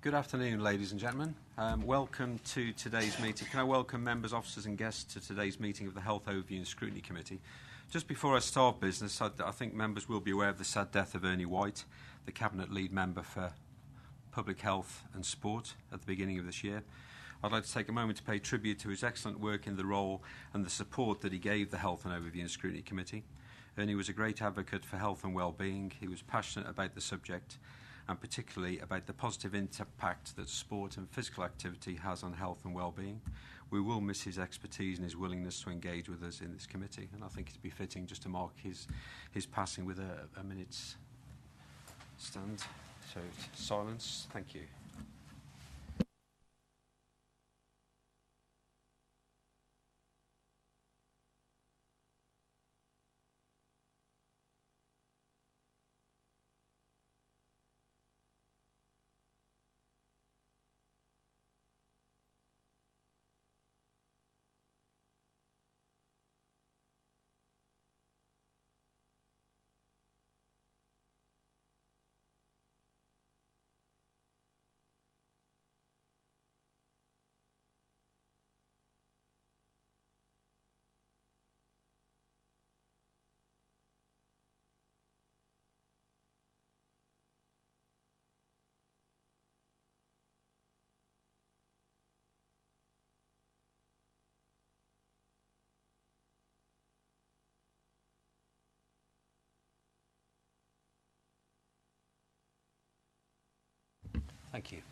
Good afternoon, ladies and gentlemen. Welcome to today's meeting. Can I welcome members, officers and guests to today's meeting of the Health Overview and Scrutiny Committee. Just before I start business, I think members will be aware of the sad death of Ernie White, the Cabinet Lead Member for Public Health and Sport at the beginning of this year. I'd like to take a moment to pay tribute to his excellent work in the role and the support that he gave the Health and Overview and Scrutiny Committee. Ernie was a great advocate for health and well-being. He was passionate about the subject and particularly about the positive impact that sport and physical activity has on health and well-being. We will miss his expertise and his willingness to engage with us in this committee, and I think it'd be fitting just to mark his passing with a minute's stand. So, silence. Thank you. Thank you.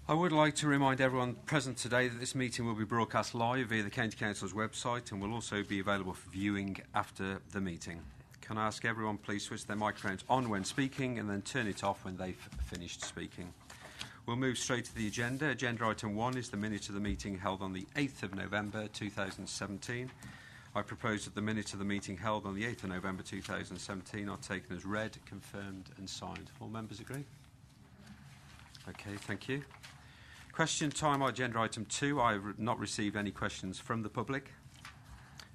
I would like to remind everyone present today that this meeting will be broadcast live via the County Council's website and will also be available for viewing after the meeting. Can I ask everyone please switch their microphones on when speaking and then turn it off when they've finished speaking. We'll move straight to the agenda. Agenda item 1 is the minute of the meeting held on the 8th of November 2017. I propose that the minutes of the meeting held on the 8th of November 2017 are taken as read, confirmed and signed. All members agree? Okay, thank you. Question time, agenda item 2. I have not received any questions from the public.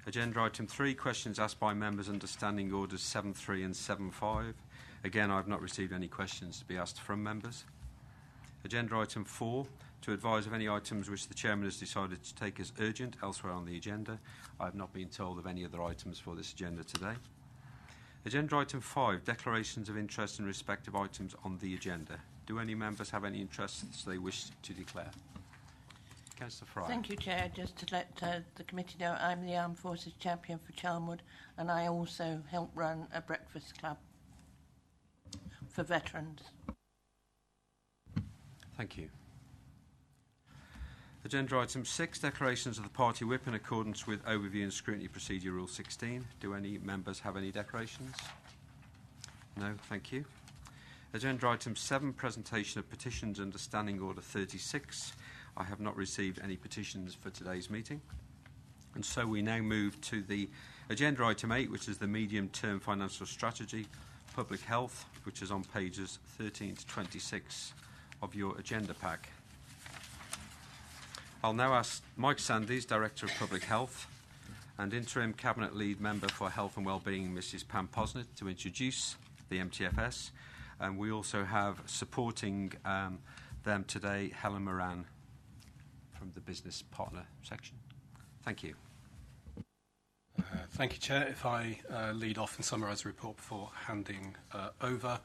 Agenda item 3, questions asked by members under standing orders 7.3 and 7.5. Again, I have not received any questions to be asked from members. Agenda item 4, to advise of any items which the Chairman has decided to take as urgent elsewhere on the agenda. I have not been told of any other items for this agenda today. Agenda item 5, declarations of interest in respect of items on the agenda. Do any members have any interests they wish to declare? Councillor Fry. Thank you, Chair. Just to let the committee know, I'm the Armed Forces Champion for Charnwood, and I also help run a breakfast club for veterans. Thank you. Agenda item 6, declarations of the party whip in accordance with Overview and Scrutiny Procedure Rule 16. Do any members have any declarations? No, thank you. Agenda item 7, presentation of petitions under Standing Order 36. I have not received any petitions for today's meeting. And so we now move to the agenda item 8, which is the medium-term financial strategy, public health, which is on pages 13 to 26 of your agenda pack. I'll now ask Mike Sandys, Director of Public Health, and Interim Cabinet Lead Member for Health and Wellbeing, Mrs Pam Posnett, to introduce the MTFS. And we also have supporting them today, Helen Moran from the Business Partner section. Thank you. Thank you, Chair. If I lead off and summarise the report before handing over.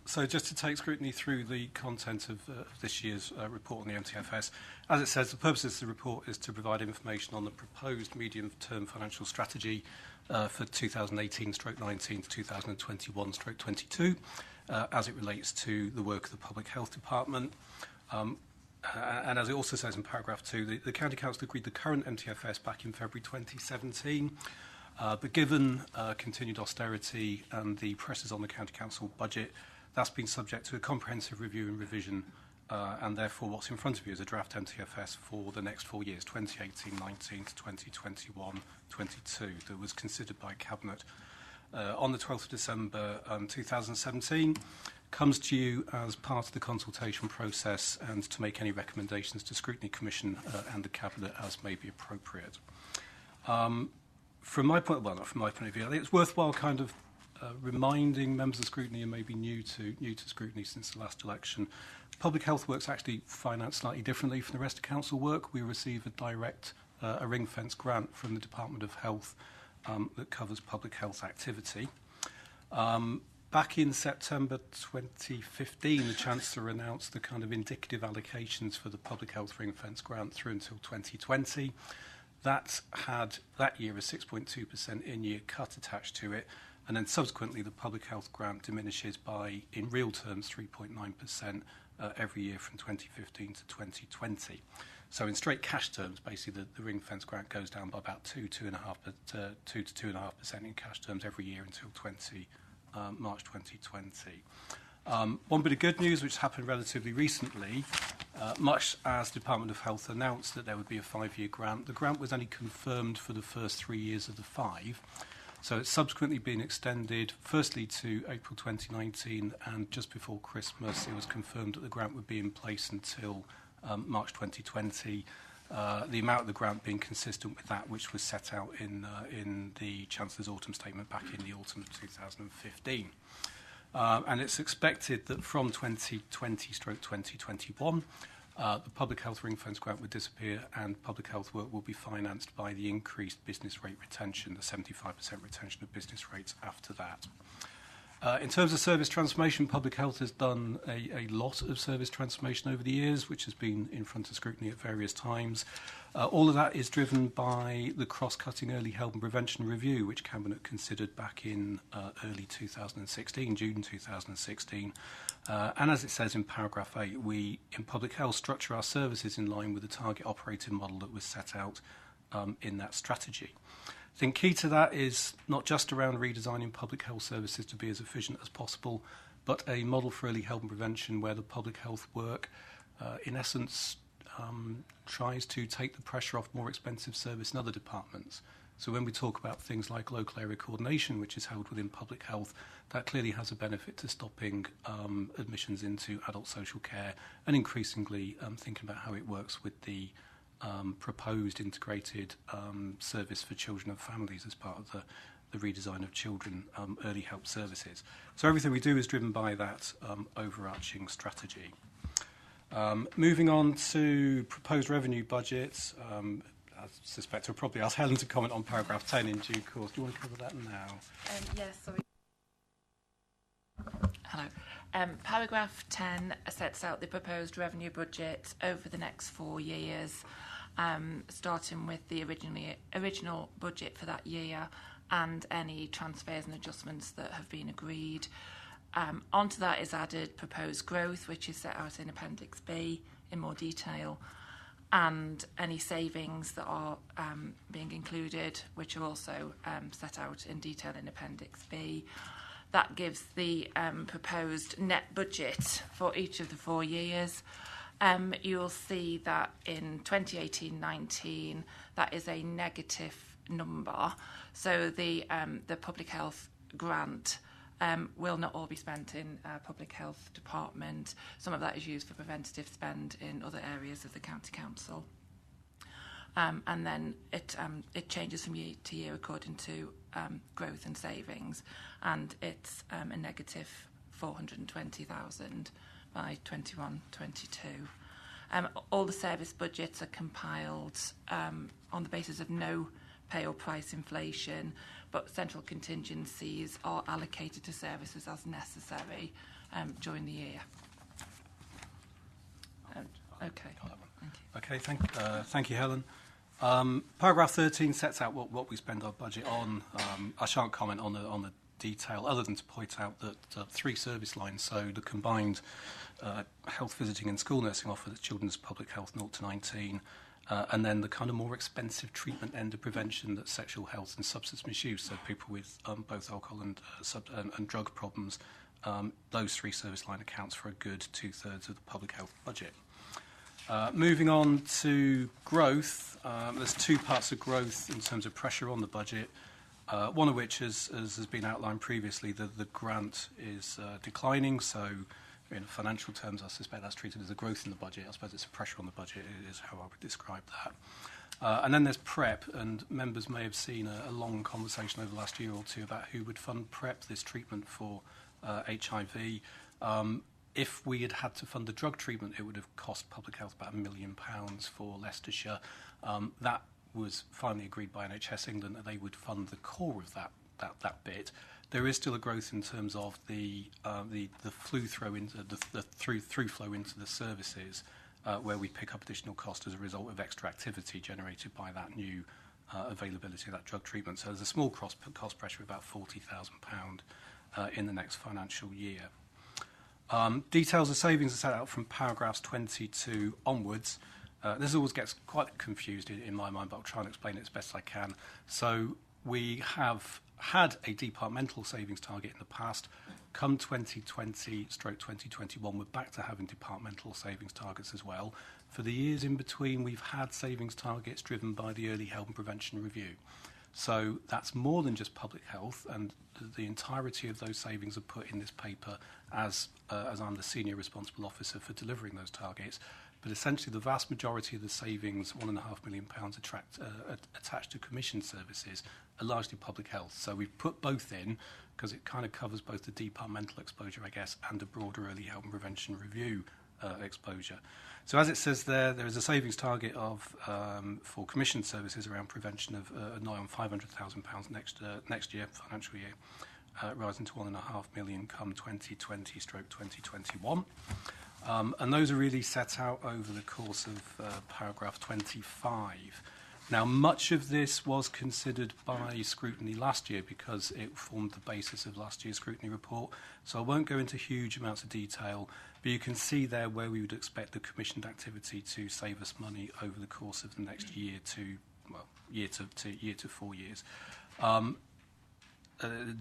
So just to take scrutiny through the content of this year's report on the MTFS, as it says, the purpose of the report is to provide information on the proposed medium-term financial strategy for 2018-19 to 2021-22, as it relates to the work of the Public Health Department. And as it also says in paragraph 2, the County Council agreed the current MTFS back in February 2017. But given continued austerity and the pressures on the County Council budget, that's been subject to a comprehensive review and revision, and therefore what's in front of you is a draft MTFS for the next 4 years, 2018-19 to 2021-22, that was considered by Cabinet on the 12th of December 2017, comes to you as part of the consultation process and to make any recommendations to Scrutiny Commission and the Cabinet as may be appropriate. From my point, well, not from my point of view, I think it's worthwhile kind of reminding members of Scrutiny and maybe new to Scrutiny since the last election. Public health work's actually financed slightly differently from the rest of council work. We receive a direct, a ring-fence grant from the Department of Health that covers public health activity. Back in September 2015, the Chancellor announced the kind of indicative allocations for the public health ring-fence grant through until 2020. That had that year a 6.2% in-year cut attached to it, and then subsequently the public health grant diminishes by, in real terms, 3.9% every year from 2015 to 2020. So in straight cash terms, basically the ring-fence grant goes down by about 2 to 2.5% in cash terms every year until March 2020. One bit of good news, which happened relatively recently, much as the Department of Health announced that there would be a 5-year grant, the grant was only confirmed for the first 3 years of the 5. So it's subsequently been extended, firstly to April 2019, and just before Christmas it was confirmed that the grant would be in place until March 2020. The amount of the grant being consistent with that which was set out in the Chancellor's autumn statement back in the autumn of 2015. And it's expected that from 2020/2021, the public health ring-fence grant would disappear and public health work will be financed by the increased business rate retention, the 75% retention of business rates after that. In terms of service transformation, public health has done a lot of service transformation over the years, which has been in front of Scrutiny at various times. All of that is driven by the cross-cutting early health and prevention review, which Cabinet considered back in early 2016, June 2016. And as it says in paragraph 8, we, in public health, structure our services in line with the target operating model that was set out in that strategy. I think key to that is not just around redesigning public health services to be as efficient as possible, but a model for early health and prevention where the public health work, in essence, tries to take the pressure off more expensive service in other departments. So when we talk about things like local area coordination, which is held within public health, that clearly has a benefit to stopping admissions into adult social care and increasingly thinking about how it works with the proposed integrated service for children and families as part of the redesign of children early help services. So everything we do is driven by that overarching strategy. Moving on to proposed revenue budgets, I suspect I'll probably ask Helen to comment on paragraph 10 in due course. Do you want to cover that now? Yes, sorry. Hello. Paragraph 10 sets out the proposed revenue budget over the next 4 years, starting with the original budget for that year and any transfers and adjustments that have been agreed. Onto that is added proposed growth, which is set out in Appendix B in more detail, and any savings that are being included, which are also set out in detail in Appendix B. That gives the proposed net budget for each of the 4 years. You'll see that in 2018-19, that is a negative number. So the public health grant will not all be spent in public health department. Some of that is used for preventative spend in other areas of the county council. And then it changes from year to year according to growth and savings, and it's a negative 420,000 by 21-22. All the service budgets are compiled on the basis of no pay or price inflation, but central contingencies are allocated to services as necessary during the year. Okay. Okay, thank you, Helen. Paragraph 13 sets out what we spend our budget on. I shan't comment on the detail other than to point out that 3 service lines, so the combined health visiting and school nursing offer that's children's public health 0 to 19, and then the kind of more expensive treatment end of prevention that's sexual health and substance misuse, so people with both alcohol and drug problems. Those 3 service line accounts for a good 2/3 of the public health budget. Moving on to growth, there's 2 parts of growth in terms of pressure on the budget, one of which, as has been outlined previously, the grant is declining, so in financial terms I suspect that's treated as a growth in the budget. I suppose it's a pressure on the budget, is how I would describe that. And then there's PrEP, and members may have seen a long conversation over the last year or two about who would fund PrEP, this treatment for HIV. If we had had to fund the drug treatment, it would have cost public health about £1 million for Leicestershire. That was finally agreed by NHS England that they would fund the core of that bit. There is still a growth in terms of the through flow into the services, where we pick up additional cost as a result of extra activity generated by that new availability of that drug treatment. So there's a small cost pressure of about £40,000 in the next financial year. Details of savings are set out from paragraphs 22 onwards. This always gets quite confused in my mind, but I'll try and explain it as best I can. So we have had a departmental savings target in the past. Come 2020/2021, we're back to having departmental savings targets as well. For the years in between, we've had savings targets driven by the Early Health and Prevention Review. So that's more than just public health, and the entirety of those savings are put in this paper as I'm the senior responsible officer for delivering those targets. But essentially, the vast majority of the savings, £1.5 million attached to commission services, are largely public health. So we've put both in because it kind of covers both the departmental exposure, I guess, and a broader Early Health and Prevention Review exposure. So as it says there is a savings target of for commission services around prevention of nigh on £500,000 next year, financial year, rising to £1.5 million come 2020/2021. And those are really set out over the course of paragraph 25. Now, much of this was considered by Scrutiny last year because it formed the basis of last year's Scrutiny report. So I won't go into huge amounts of detail, but you can see there where we would expect the commissioned activity to save us money over the course of the next year to 4 years.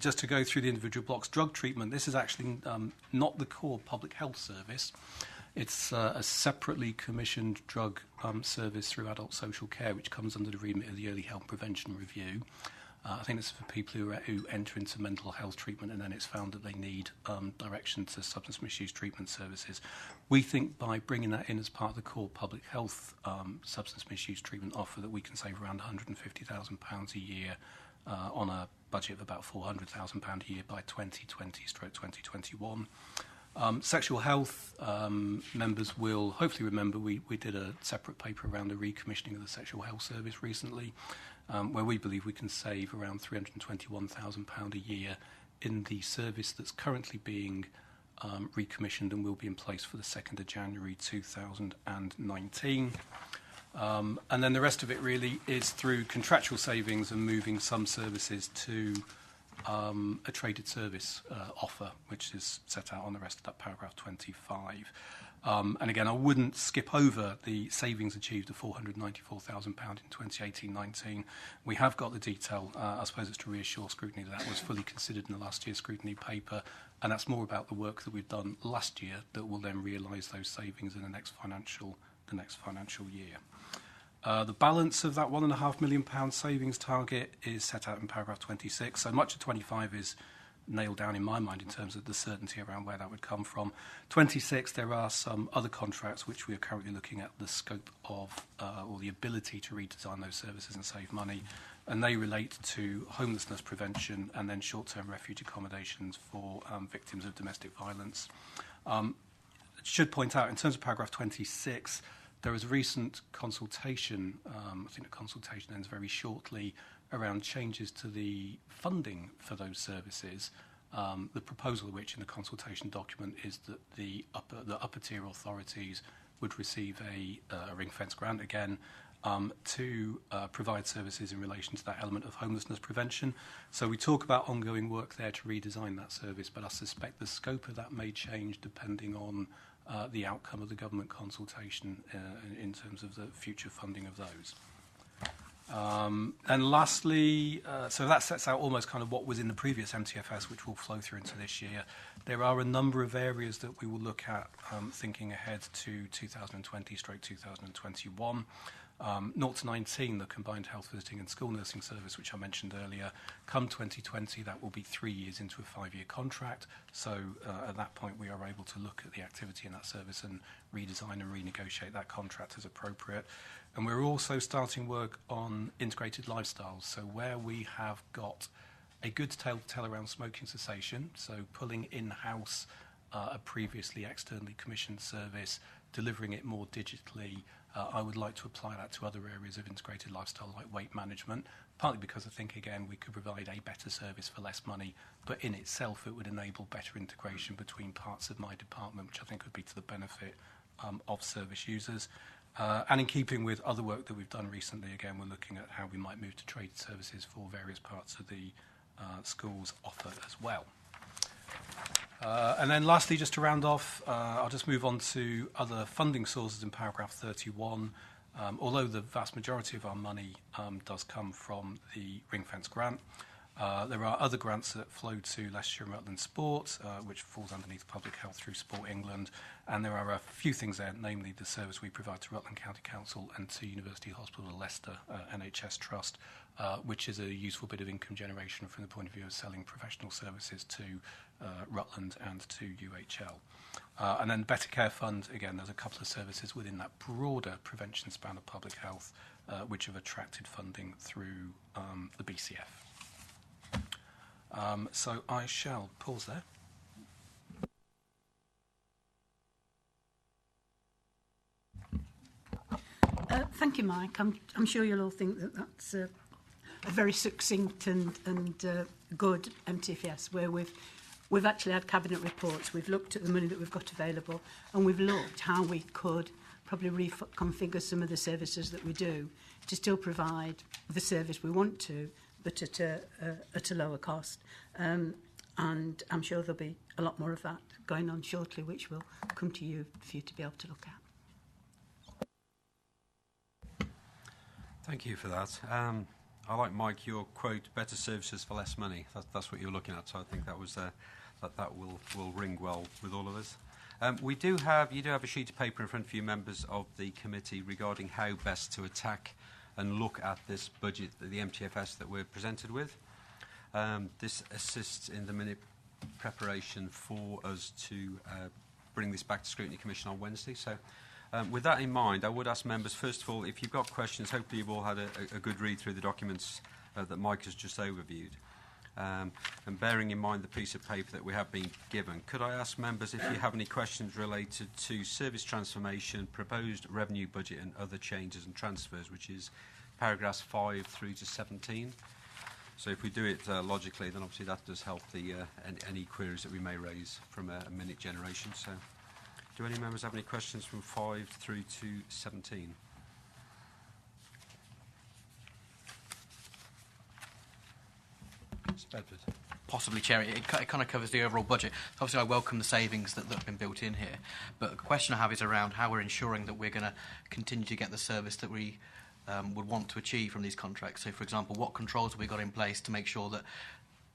Just to go through the individual blocks, drug treatment, this is actually not the core public health service. It's a separately commissioned drug service through adult social care, which comes under the remit of the Early Health Prevention Review. I think it's for people who enter into mental health treatment and then it's found that they need direction to substance misuse treatment services. We think by bringing that in as part of the core public health substance misuse treatment offer that we can save around £150,000 a year on a budget of about £400,000 a year by 2020/2021. Sexual health, members will hopefully remember we did a separate paper around the recommissioning of the sexual health service recently, where we believe we can save around £321,000 a year in the service that's currently being recommissioned and will be in place for the 2nd of January 2019. And then the rest of it really is through contractual savings and moving some services to a traded service offer, which is set out on the rest of that paragraph 25. And again, I wouldn't skip over the savings achieved of £494,000 in 2018-19. We have got the detail. I suppose it's to reassure Scrutiny that was fully considered in the last year's Scrutiny paper, and that's more about the work that we've done last year that will then realise those savings in the next financial year. The balance of that £1.5 million savings target is set out in paragraph 26. So much of 25 is nailed down in my mind in terms of the certainty around where that would come from. 26, there are some other contracts which we are currently looking at the scope of or the ability to redesign those services and save money. And they relate to homelessness prevention and then short-term refuge accommodations for victims of domestic violence. I should point out, in terms of paragraph 26, there was a recent consultation, I think the consultation ends very shortly, around changes to the funding for those services. The proposal of which in the consultation document is that the upper tier authorities would receive a ring-fence grant again to provide services in relation to that element of homelessness prevention. So we talk about ongoing work there to redesign that service, but I suspect the scope of that may change depending on the outcome of the government consultation in terms of the future funding of those. And lastly, so that sets out almost kind of what was in the previous MTFS, which will flow through into this year. There are a number of areas that we will look at thinking ahead to 2020/2021. 0 to 19, the combined health visiting and school nursing service, which I mentioned earlier, come 2020, that will be 3 years into a 5-year contract. So at that point, we are able to look at the activity in that service and redesign and renegotiate that contract as appropriate. And we're also starting work on integrated lifestyles. So where we have got a good tell around smoking cessation, so pulling in-house a previously externally commissioned service, delivering it more digitally, I would like to apply that to other areas of integrated lifestyle like weight management, partly because I think, again, we could provide a better service for less money, but in itself it would enable better integration between parts of my department, which I think would be to the benefit of service users. And in keeping with other work that we've done recently, again, we're looking at how we might move to traded services for various parts of the schools offer as well. And then lastly, just to round off, I'll just move on to other funding sources in paragraph 31. Although the vast majority of our money does come from the ring-fence grant, there are other grants that flow to Leicestershire and Rutland Sport, which falls underneath Public Health through Sport England, and there are a few things there, namely the service we provide to Rutland County Council and to University Hospital Leicester NHS Trust, which is a useful bit of income generation from the point of view of selling professional services to Rutland and to UHL. And then Better Care Fund, again, there's a couple of services within that broader prevention span of public health which have attracted funding through the BCF. So I shall pause there. Thank you, Mike. I'm sure you'll all think that that's a very succinct and good MTFS, where we've actually had cabinet reports, we've looked at the money that we've got available, and we've looked how we could probably reconfigure some of the services that we do to still provide the service we want to, but at a lower cost. And I'm sure there'll be a lot more of that going on shortly, which will come to you for you to be able to look at. Thank you for that. I like, Mike, your quote, better services for less money. That's what you're looking at, so I think that was that will ring well with all of us. You do have a sheet of paper in front of you, members of the committee, regarding how best to attack and look at this budget, the MTFS that we're presented with. This assists in the minute preparation for us to bring this back to Scrutiny Commission on Wednesday. So with that in mind, I would ask members, first of all, if you've got questions, hopefully you've all had a good read through the documents that Mike has just overviewed. And bearing in mind the piece of paper that we have been given, could I ask members if you have any questions related to service transformation, proposed revenue budget and other changes and transfers, which is paragraphs 5 through to 17. So if we do it logically, then obviously that does help the any queries that we may raise from a minute generation. So do any members have any questions from 5 through to 17? Bedford. Possibly, Chair. It kind of covers the overall budget. Obviously, I welcome the savings that have been built in here. But the question I have is around how we're ensuring that we're going to continue to get the service that we would want to achieve from these contracts. So, for example, what controls have we got in place to make sure that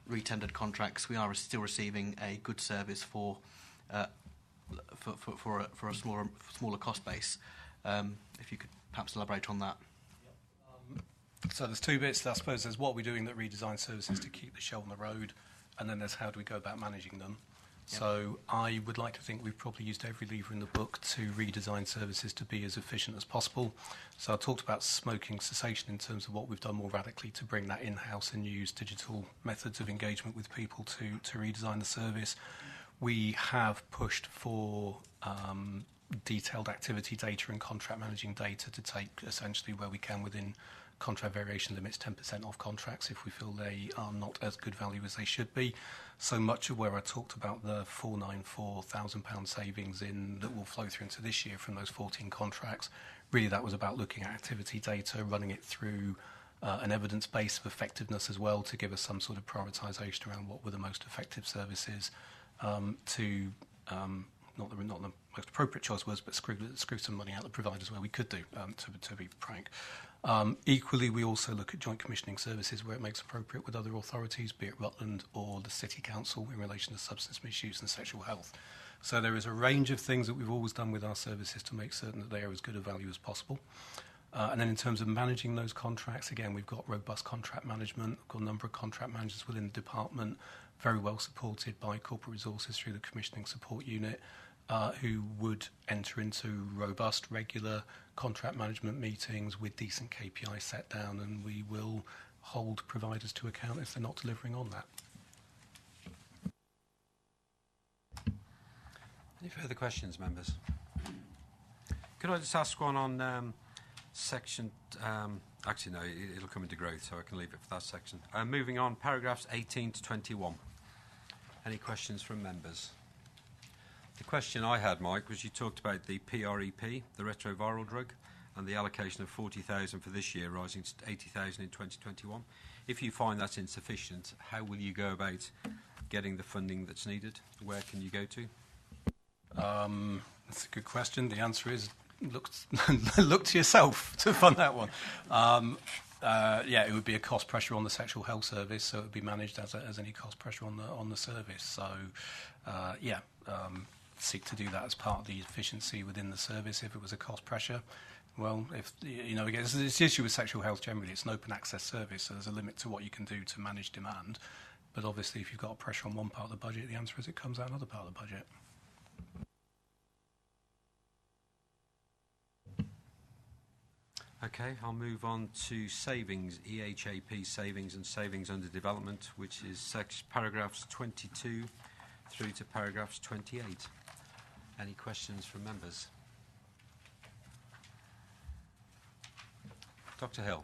retendered contracts, we are still receiving a good service for a smaller cost base? If you could perhaps elaborate on that. So there's two bits. I suppose there's what we're doing that redesign services to keep the show on the road, and then there's how do we go about managing them. Yep. So I would like to think we've probably used every lever in the book to redesign services to be as efficient as possible. So I talked about smoking cessation in terms of what we've done more radically to bring that in-house and use digital methods of engagement with people to redesign the service. We have pushed for detailed activity data and contract managing data to take essentially where we can within contract variation limits 10% off contracts if we feel they are not as good value as they should be. So much of where I talked about the £494,000 savings that will flow through into this year from those 14 contracts, really that was about looking at activity data, running it through an evidence base of effectiveness as well to give us some sort of prioritisation around what were the most effective services not the most appropriate choice was, but screw some money out of the providers where we could do, to be frank. Equally, we also look at joint commissioning services where it makes appropriate with other authorities, be it Rutland or the City Council in relation to substance misuse and sexual health. So there is a range of things that we've always done with our services to make certain that they are as good a value as possible. And then in terms of managing those contracts, again, we've got robust contract management. We've got a number of contract managers within the department, very well supported by corporate resources through the commissioning support unit, who would enter into robust, regular contract management meetings with decent KPIs set down, and we will hold providers to account if they're not delivering on that. Any further questions, members? Could I just ask one on section... actually, no, it'll come into growth, so I can leave it for that section. Moving on, paragraphs 18 to 21. Any questions from members? The question I had, Mike, was you talked about the PREP, the retroviral drug, and the allocation of 40,000 for this year, rising to 80,000 in 2021. If you find that's insufficient, how will you go about getting the funding that's needed? Where can you go to? That's a good question. The answer is look to yourself to fund that one. Yeah, it would be a cost pressure on the sexual health service, so it would be managed as any cost pressure on the service. So, seek to do that as part of the efficiency within the service. If it was a cost pressure, well, if again, it's the issue with sexual health generally. It's an open access service, so there's a limit to what you can do to manage demand. But obviously, if you've got a pressure on one part of the budget, the answer is it comes out another part of the budget. Okay, I'll move on to savings, EHAP savings and savings under development, which is paragraphs 22 through to paragraphs 28. Any questions from members? Dr. Hill.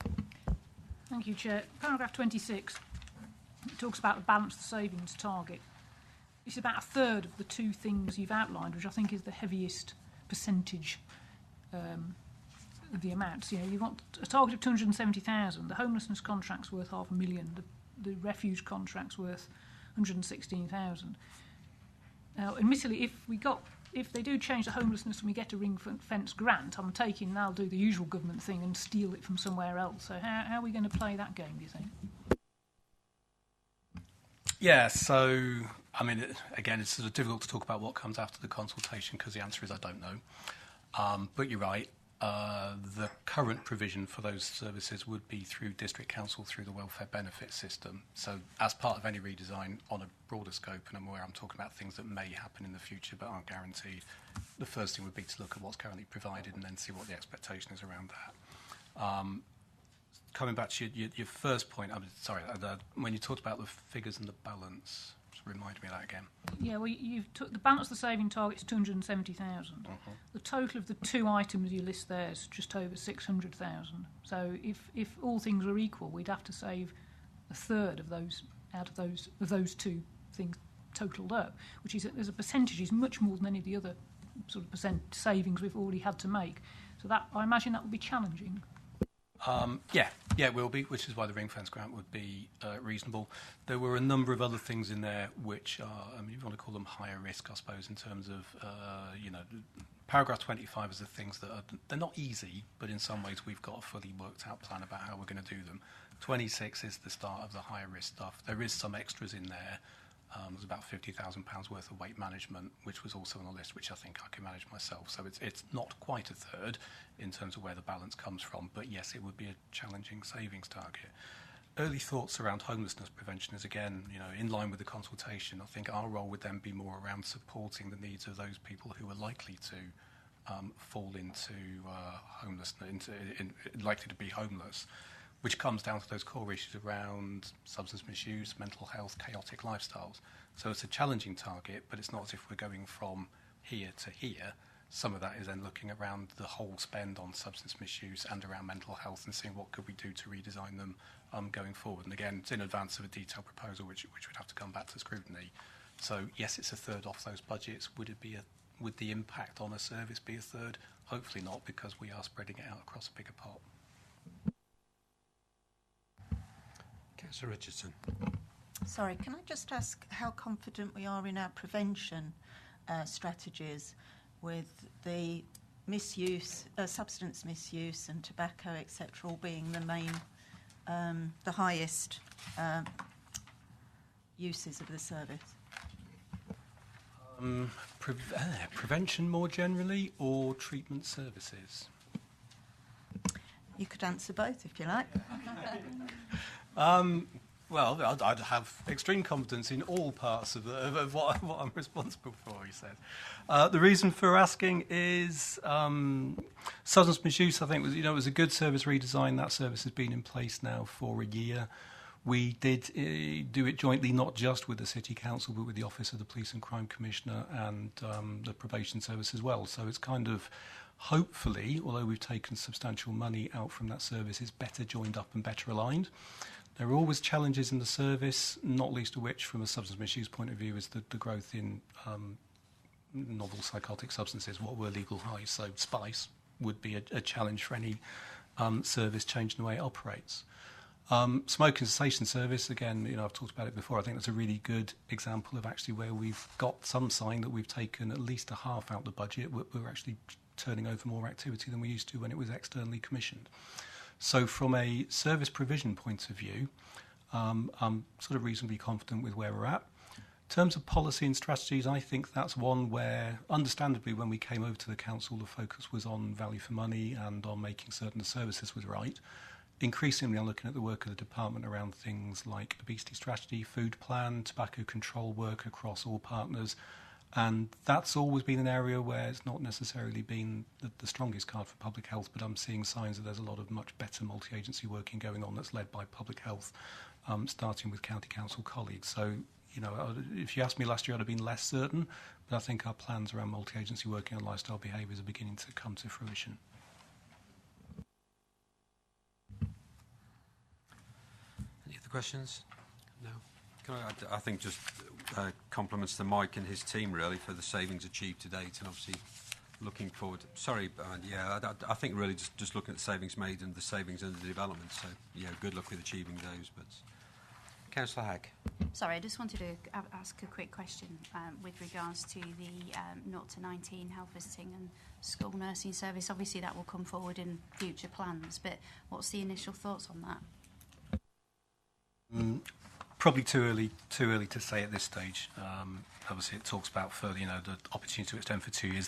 Thank you, Chair. Paragraph 26 talks about the balanced savings target. It's about a third of the two things you've outlined, which I think is the heaviest percentage of the amounts. You want a target of 270,000. The homelessness contract's worth $500,000. The refuge contract's worth 116,000. Now, admittedly, if they do change the homelessness and we get a ring fence grant, I'm taking they'll do the usual government thing and steal it from somewhere else. So how are we going to play that game, do you think? Yeah, so, I mean, again, it's sort of difficult to talk about what comes after the consultation because the answer is I don't know. But you're right. The current provision for those services would be through District Council, through the welfare benefit system. So as part of any redesign on a broader scope, and I'm aware I'm talking about things that may happen in the future but aren't guaranteed, the first thing would be to look at what's currently provided and then see what the expectation is around that. Coming back to your first point, when you talked about the figures and the balance, just remind me of that again. Yeah, well, you've took the balance of the saving target is 270,000. The total of the two items you list there is just over 600,000. So if all things were equal, we'd have to save a third of those out of those two things totaled up, which is as a percentage is much more than any of the other sort of percent savings we've already had to make. So that I imagine that would be challenging. Yeah, it will be, which is why the ring fence grant would be reasonable. There were a number of other things in there which are, you want to call them higher risk, I suppose, in terms of, paragraph 25 is the things that they're not easy, but in some ways we've got a fully worked out plan about how we're going to do them. 26 is the start of the higher risk stuff. There is some extras in there. There's about £50,000 worth of weight management, which was also on the list, which I think I can manage myself. So it's not quite a third in terms of where the balance comes from, but yes, it would be a challenging savings target. Early thoughts around homelessness prevention is, again, in line with the consultation. I think our role would then be more around supporting the needs of those people who are likely to fall into homelessness, likely to be homeless, which comes down to those core issues around substance misuse, mental health, chaotic lifestyles. So it's a challenging target, but it's not as if we're going from here to here. Some of that is then looking around the whole spend on substance misuse and around mental health and seeing what could we do to redesign them going forward. And again, it's in advance of a detailed proposal, which would have to come back to scrutiny. So yes, it's a third off those budgets. Would the impact on a service be a third? Hopefully not, because we are spreading it out across a bigger pot. Councillor Richardson. Sorry, can I just ask how confident we are in our prevention strategies with the misuse, substance misuse and tobacco, etc., all being the main, the highest uses of the service? Prevention more generally or treatment services? You could answer both if you like. Well, I'd have extreme confidence in all parts of what I'm responsible for, he said. The reason for asking is substance misuse, I think, was a good service redesign. That service has been in place now for a year. We did do it jointly, not just with the City Council, but with the Office of the Police and Crime Commissioner and the Probation Service as well. So it's kind of, hopefully, although we've taken substantial money out from that service, it's better joined up and better aligned. There are always challenges in the service, not least of which, from a substance misuse point of view, is the growth in novel psychotic substances, what were legal highs. So spice would be a challenge for any service changing the way it operates. Smoke and cessation service, again, I've talked about it before. I think that's a really good example of actually where we've got some sign that we've taken at least a half out the budget. We're actually turning over more activity than we used to when it was externally commissioned. So from a service provision point of view, I'm sort of reasonably confident with where we're at. In terms of policy and strategies, I think that's one where, understandably, when we came over to the council, the focus was on value for money and on making certain the services was right. Increasingly, I'm looking at the work of the department around things like obesity strategy, food plan, tobacco control work across all partners. And that's always been an area where it's not necessarily been the strongest card for public health, but I'm seeing signs that there's a lot of much better multi-agency working going on that's led by public health, starting with county council colleagues. So, if you asked me last year, I'd have been less certain, but I think our plans around multi-agency working and lifestyle behaviours are beginning to come to fruition. Any other questions? No. I think just compliments to Mike and his team, really, for the savings achieved to date, and obviously looking forward. Sorry, I think really just looking at the savings made and the savings under development. So, good luck with achieving those. But Councillor Hagg. Sorry, I just wanted to ask a quick question with regards to the 0 to 19 health visiting and school nursing service. Obviously, that will come forward in future plans, but what's the initial thoughts on that? Probably too early to say at this stage. Obviously, it talks about further, the opportunity to extend for 2 years.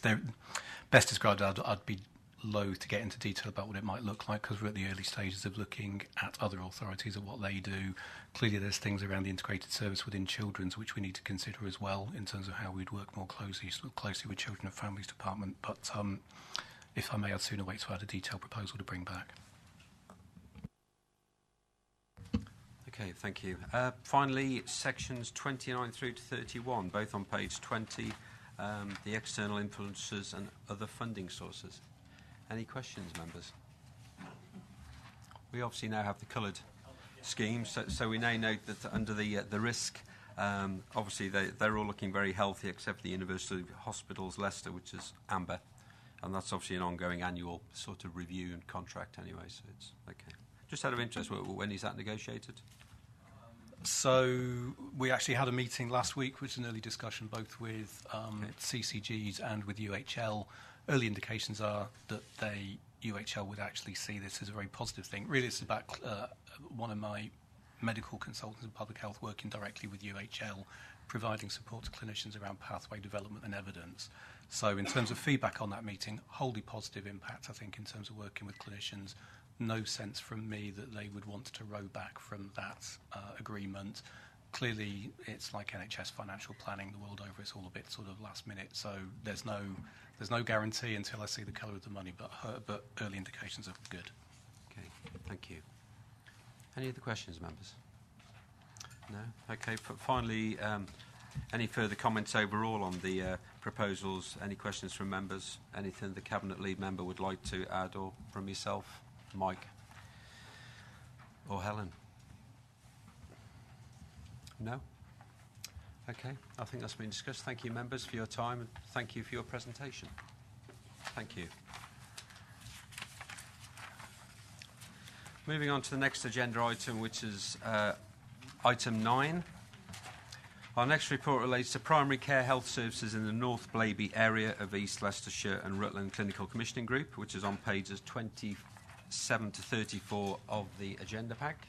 Best described, I'd be loath to get into detail about what it might look like because we're at the early stages of looking at other authorities and what they do. Clearly, there's things around the integrated service within children's which we need to consider as well in terms of how we'd work more closely with Children and Families Department. But if I may, I'd sooner wait to add a detailed proposal to bring back. Okay, thank you. Finally, sections 29 through to 31, both on page 20, the external influences and other funding sources. Any questions, members? We obviously now have the coloured schemes, so we now note that under the risk, obviously they're all looking very healthy except for the University Hospitals Leicester, which is amber, and that's obviously an ongoing annual sort of review and contract anyway, so it's okay. Just out of interest, when is that negotiated? So we actually had a meeting last week, which is an early discussion both with CCGs and with UHL. Early indications are that UHL would actually see this as a very positive thing. Really, it's about one of my medical consultants in public health working directly with UHL, providing support to clinicians around pathway development and evidence. So in terms of feedback on that meeting, wholly positive impact, I think, in terms of working with clinicians. No sense from me that they would want to row back from that agreement. Clearly, it's like NHS financial planning the world over. It's all a bit sort of last minute, so there's no guarantee until I see the colour of the money, but early indications are good. Okay, thank you. Any other questions, members? No? Okay, finally, any further comments overall on the proposals? Any questions from members? Anything the Cabinet Lead Member would like to add, or from yourself, Mike or Helen? No? Okay, I think that's been discussed. Thank you, members, for your time, and thank you for your presentation. Thank you. Moving on to the next agenda item, which is item 9. Our next report relates to primary care health services in the North Blaby area of East Leicestershire and Rutland Clinical Commissioning Group, which is on pages 27 to 34 of the agenda pack.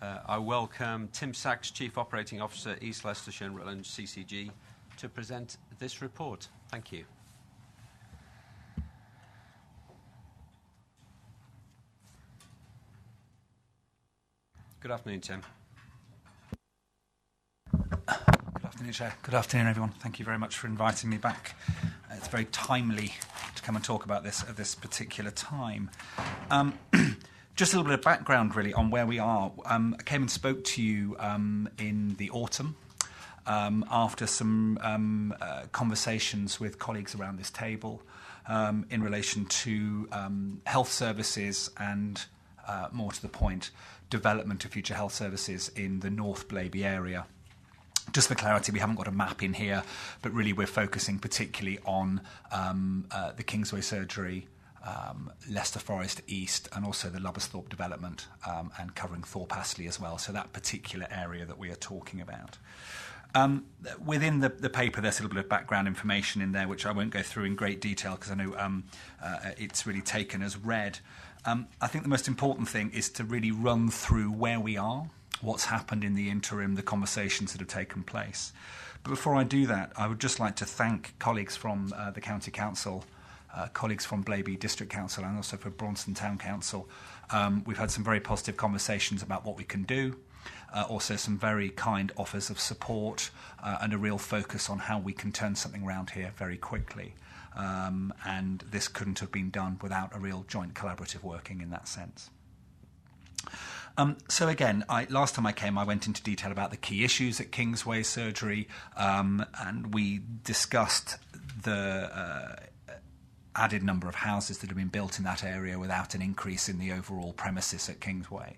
I welcome Tim Sachs, Chief Operating Officer, East Leicestershire and Rutland CCG, to present this report. Thank you. Good afternoon, Tim. Good afternoon, Chair. Good afternoon, everyone. Thank you very much for inviting me back. It's very timely to come and talk about this at this particular time. Just a little bit of background, really, on where we are. I came and spoke to you in the autumn after some conversations with colleagues around this table in relation to health services and, more to the point, development of future health services in the North Blaby area. Just for clarity, we haven't got a map in here, but really we're focusing particularly on the Kingsway Surgery, Leicester Forest East, and also the Lubborsthorpe development, and covering Thorpe Astley as well. So that particular area that we are talking about. Within the paper, there's a little bit of background information in there, which I won't go through in great detail because I know it's really taken as read. I think the most important thing is to really run through where we are, what's happened in the interim, the conversations that have taken place. But before I do that, I would just like to thank colleagues from the County Council, colleagues from Blaby District Council, and also for Braunston Town Council. We've had some very positive conversations about what we can do, also some very kind offers of support and a real focus on how we can turn something around here very quickly. And this couldn't have been done without a real joint collaborative working in that sense. So again, last time I came, I went into detail about the key issues at Kingsway Surgery, and we discussed the added number of houses that have been built in that area without an increase in the overall premises at Kingsway,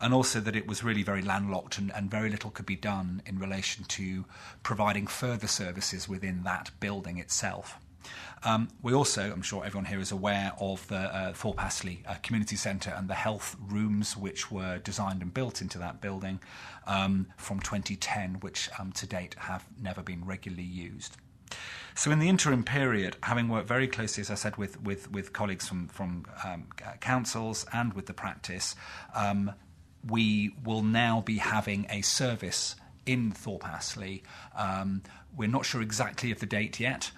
and also that it was really very landlocked and very little could be done in relation to providing further services within that building itself. We also, I'm sure everyone here is aware of the Thorpe Astley Community Centre and the health rooms which were designed and built into that building from 2010, which to date have never been regularly used. So in the interim period, having worked very closely, as I said, with colleagues from councils and with the practice, we will now be having a service in Thorpe Astley. We're not sure exactly of the date yet.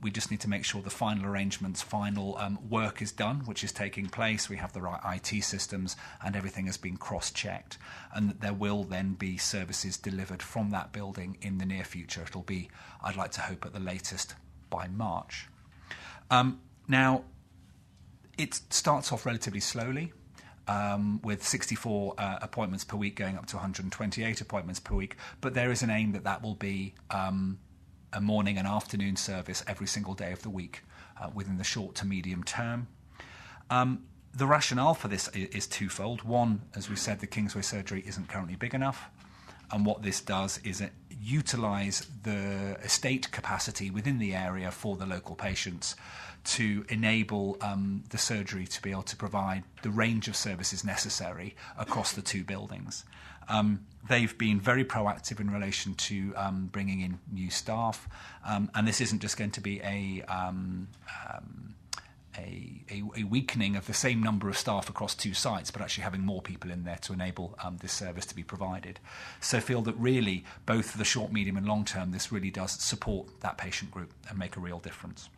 We just need to make sure the final arrangements, final work is done, which is taking place. We have the right IT systems and everything has been cross-checked. And there will then be services delivered from that building in the near future. It'll be, I'd like to hope, at the latest by March. Now, it starts off relatively slowly. With 64 appointments per week going up to 128 appointments per week. But there is an aim that that will be a morning and afternoon service every single day of the week within the short to medium term. The rationale for this is twofold. One, as we said, the Kingsway Surgery isn't currently big enough. And what this does is it utilise the estate capacity within the area for the local patients to enable the surgery to be able to provide the range of services necessary across the two buildings. They've been very proactive in relation to bringing in new staff, and this isn't just going to be a weakening of the same number of staff across two sites, but actually having more people in there to enable this service to be provided. So I feel that really, both for the short, medium and long term, this really does support that patient group and make a real difference.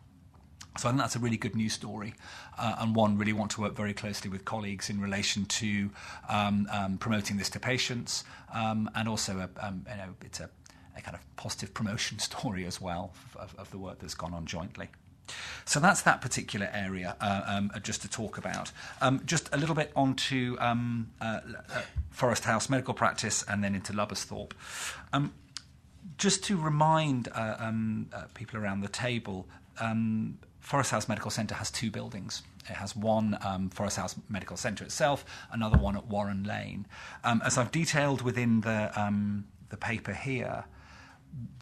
So I think that's a really good news story, and one really want to work very closely with colleagues in relation to promoting this to patients, and also it's a kind of positive promotion story as well of the work that's gone on jointly. So that's that particular area just to talk about. Just a little bit onto Forest House Medical Practice and then into Lubborsthorpe. Just to remind people around the table, Forest House Medical Centre has two buildings. It has one Forest House Medical Centre itself, another one at Warren Lane. As I've detailed within the paper here,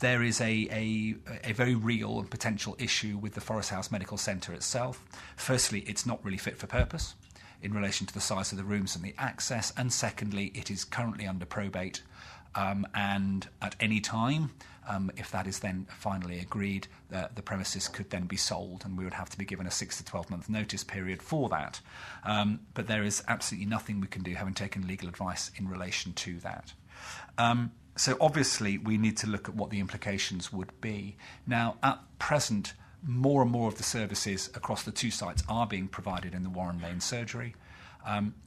there is a very real and potential issue with the Forest House Medical Centre itself. Firstly, it's not really fit for purpose in relation to the size of the rooms and the access, and secondly, it is currently under probate, and at any time, if that is then finally agreed, the premises could then be sold, and we would have to be given a 6 to 12 month notice period for that. But there is absolutely nothing we can do, having taken legal advice in relation to that. So obviously we need to look at what the implications would be. Now, at present, more and more of the services across the two sites are being provided in the Warren Lane surgery.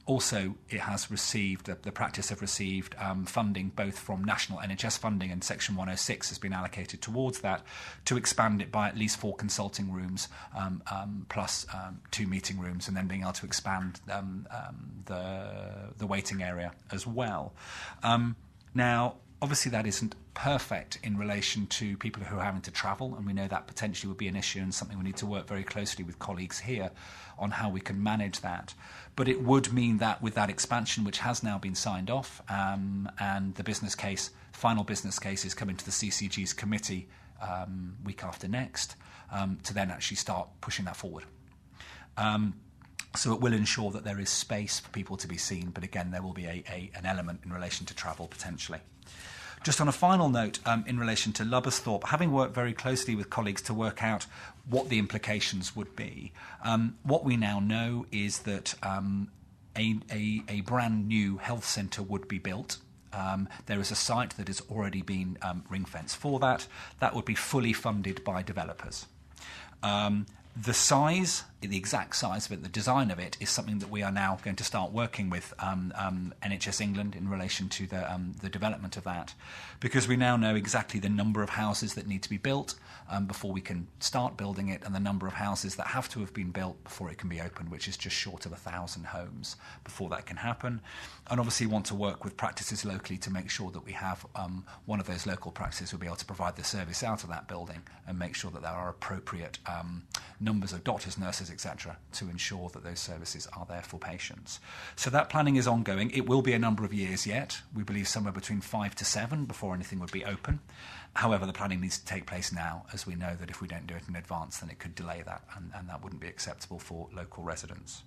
Also, it has received, the practice have received funding both from national NHS funding, and Section 106 has been allocated towards that to expand it by at least 4 consulting rooms plus 2 meeting rooms, and then being able to expand the waiting area as well. Now, obviously that isn't perfect in relation to people who are having to travel, and we know that potentially would be an issue and something we need to work very closely with colleagues here on how we can manage that. But it would mean that with that expansion, which has now been signed off, and the business case, final business case, is coming to the CCG's committee week after next, to then actually start pushing that forward. So it will ensure that there is space for people to be seen, but again, there will be an element in relation to travel potentially. Just on a final note, in relation to Lubbersthorpe, having worked very closely with colleagues to work out what the implications would be, what we now know is that a brand new health centre would be built. There is a site that has already been ring-fenced for that. That would be fully funded by developers. The size, the exact size of it, the design of it, is something that we are now going to start working with NHS England in relation to the development of that, because we now know exactly the number of houses that need to be built before we can start building it, and the number of houses that have to have been built before it can be opened, which is just short of 1,000 homes before that can happen. And obviously want to work with practices locally to make sure that we have one of those local practices who will be able to provide the service out of that building, and make sure that there are appropriate numbers of doctors, nurses, etc., to ensure that those services are there for patients. So that planning is ongoing. It will be a number of years yet. We believe somewhere between 5 to 7 before anything would be open. However, the planning needs to take place now, as we know that if we don't do it in advance, then it could delay that, and that wouldn't be acceptable for local residents.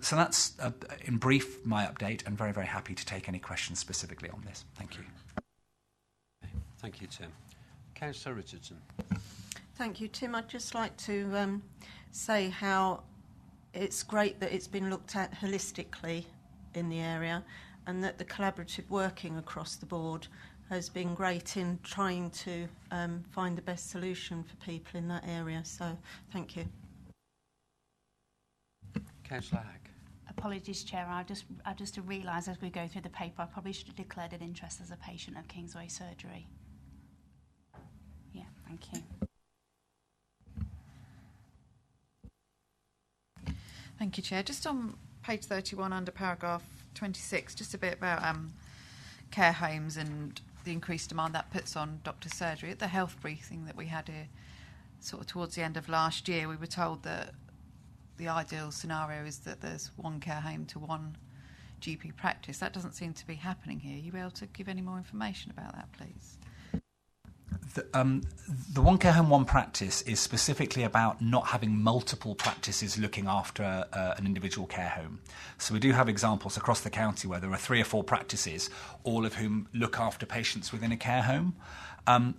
So that's, in brief, my update, and very, very happy to take any questions specifically on this. Thank you. Thank you, Tim. Councillor Richardson. Thank you, Tim. I'd just like to say how it's great that it's been looked at holistically in the area, and that the collaborative working across the board has been great in trying to find the best solution for people in that area. So, thank you. Councillor Hack. Apologies, Chair. I just realised as we go through the paper, I probably should have declared an interest as a patient of Kingsway Surgery. Yeah, thank you. Thank you, Chair. Just on page 31 under paragraph 26, just a bit about care homes and the increased demand that puts on doctor surgery. At the health briefing that we had here sort of towards the end of last year, we were told that the ideal scenario is that there's one care home to one GP practice. That doesn't seem to be happening here. Are you able to give any more information about that, please? The one care home, one practice is specifically about not having multiple practices looking after an individual care home. So we do have examples across the county where there are 3 or 4 practices, all of whom look after patients within a care home.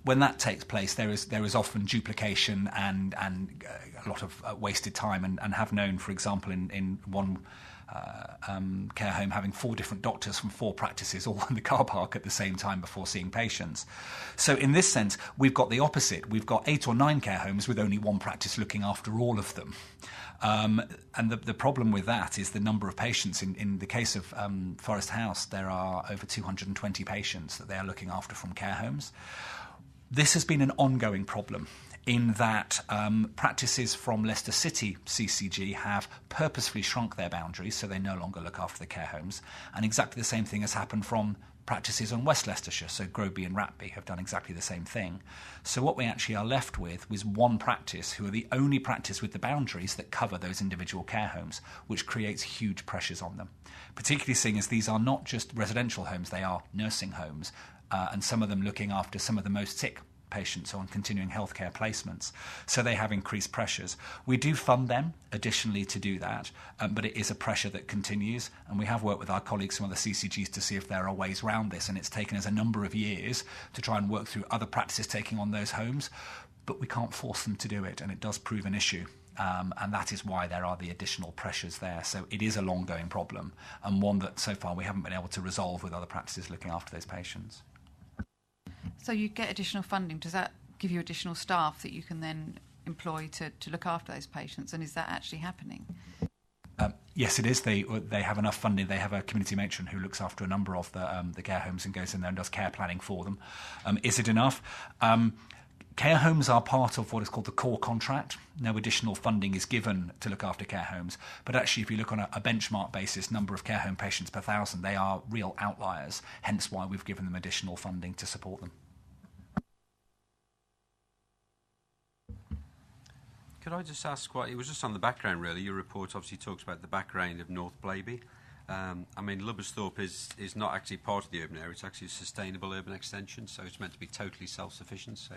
When that takes place, there is often duplication and a lot of wasted time, and have known, for example, in one care home having 4 different doctors from 4 practices all in the car park at the same time before seeing patients. So in this sense, we've got the opposite. We've got 8 or 9 care homes with only one practice looking after all of them. And the problem with that is the number of patients. In the case of Forest House, there are over 220 patients that they are looking after from care homes. This has been an ongoing problem, in that practices from Leicester City CCG have purposefully shrunk their boundaries, so they no longer look after the care homes. And exactly the same thing has happened from practices on West Leicestershire, so Groby and Ratby have done exactly the same thing. So what we actually are left with was one practice, who are the only practice with the boundaries that cover those individual care homes, which creates huge pressures on them. Particularly seeing as these are not just residential homes, they are nursing homes, and some of them looking after some of the most sick patients on continuing healthcare placements. So they have increased pressures. We do fund them additionally to do that, but it is a pressure that continues, and we have worked with our colleagues from other CCGs to see if there are ways around this, and it's taken us a number of years to try and work through other practices taking on those homes, but we can't force them to do it, and it does prove an issue. And that is why there are the additional pressures there. So it is a long-going problem, and one that so far we haven't been able to resolve with other practices looking after those patients. So you get additional funding. Does that give you additional staff that you can then employ to look after those patients? And is that actually happening? Yes, it is. They have enough funding. They have a community matron who looks after a number of the care homes and goes in there and does care planning for them. Is it enough? Care homes are part of what is called the core contract. No additional funding is given to look after care homes. But actually, if you look on a benchmark basis, number of care home patients per thousand, they are real outliers, hence why we've given them additional funding to support them. Could I just ask it was just on the background, really. Your report obviously talks about the background of North Blaby. I mean, Lubbersthorpe is not actually part of the urban area. It's actually a sustainable urban extension, so it's meant to be totally self-sufficient. So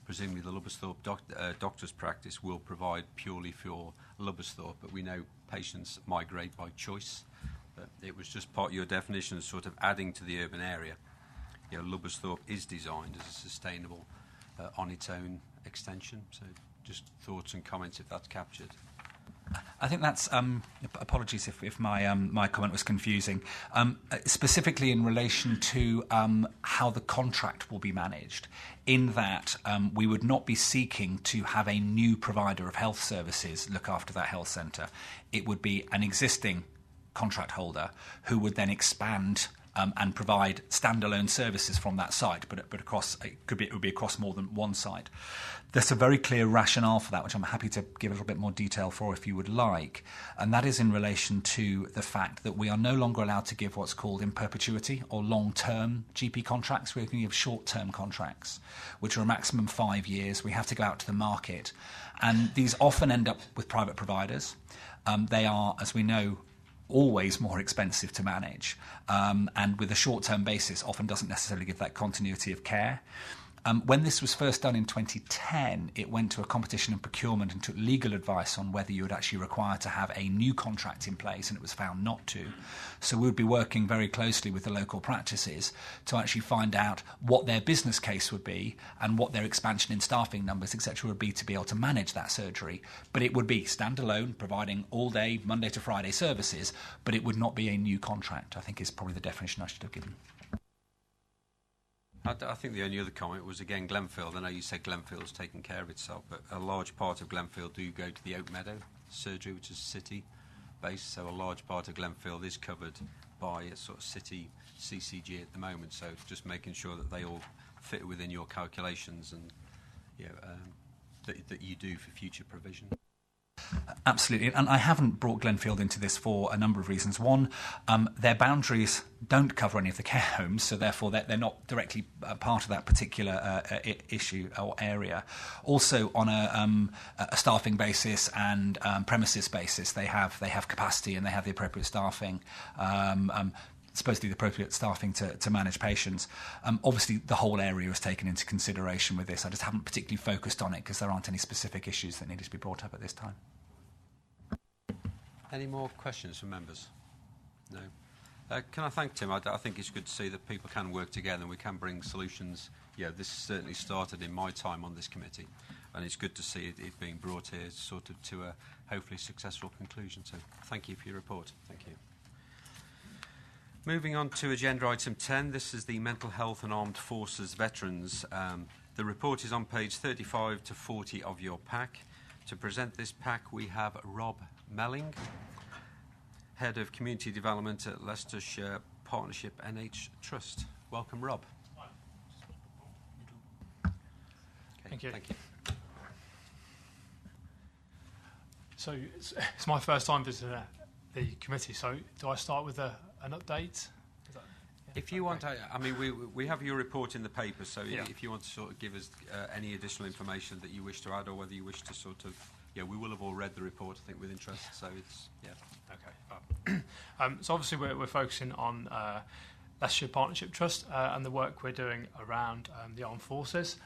presumably the Lubbersthorpe doctor's practice will provide purely for Lubbersthorpe, but we know patients migrate by choice. But it was just part of your definition of sort of adding to the urban area. You know, Lubbersthorpe is designed as a sustainable on its own extension. So just thoughts and comments if that's captured. I think that's apologies if my comment was confusing. Specifically in relation to how the contract will be managed, in that we would not be seeking to have a new provider of health services look after that health centre. It would be an existing contract holder who would then expand and provide standalone services from that site, but across it would be across more than one site. There's a very clear rationale for that, which I'm happy to give a little bit more detail for if you would like, and that is in relation to the fact that we are no longer allowed to give what's called in perpetuity or long-term GP contracts. We can give short-term contracts, which are a maximum 5 years. We have to go out to the market, and these often end up with private providers. They are, as we know, always more expensive to manage, and with a short-term basis often doesn't necessarily give that continuity of care. When this was first done in 2010, it went to a competition and procurement and took legal advice on whether you would actually require to have a new contract in place, and it was found not to. So we would be working very closely with the local practices to actually find out what their business case would be and what their expansion in staffing numbers, etc., would be to be able to manage that surgery. But it would be standalone, providing all-day, Monday to Friday services, but it would not be a new contract, I think is probably the definition I should have given. I think the only other comment was, again, Glenfield. I know you said Glenfield's taking care of itself, but a large part of Glenfield do go to the Oak Meadow surgery, which is city-based, so a large part of Glenfield is covered by a sort of city CCG at the moment, so just making sure that they all fit within your calculations and that you do for future provision. Absolutely, and I haven't brought Glenfield into this for a number of reasons. One, their boundaries don't cover any of the care homes, so therefore they're not directly part of that particular issue or area. Also, on a staffing basis and premises basis, they have capacity and they have the appropriate staffing. Supposedly the appropriate staffing to manage patients. Obviously, the whole area is taken into consideration with this. I just haven't particularly focused on it because there aren't any specific issues that needed to be brought up at this time. Any more questions from members? No. Can I thank Tim? I think it's good to see that people can work together and we can bring solutions. Yeah, this certainly started in my time on this committee, and it's good to see it being brought here sort of to a hopefully successful conclusion. So thank you for your report. Thank you. Moving on to agenda item 10, this is the Mental Health and Armed Forces Veterans. The report is on page 35 to 40 of your pack. To present this pack, we have Rob Melling, Head of Community Development at Leicestershire Partnership NH Trust. Welcome, Rob. Okay, Thank you. Thank you. So it's my first time visiting the committee, so do I start with an update? If you want, I mean, we have your report in the paper, so Yeah. if you want to sort of give us any additional information that you wish to add, or whether you wish to sort of, we will have all read the report, I think, with interest, so it's, Okay. So obviously we're focusing on Leicestershire Partnership Trust and the work we're doing around the armed forces.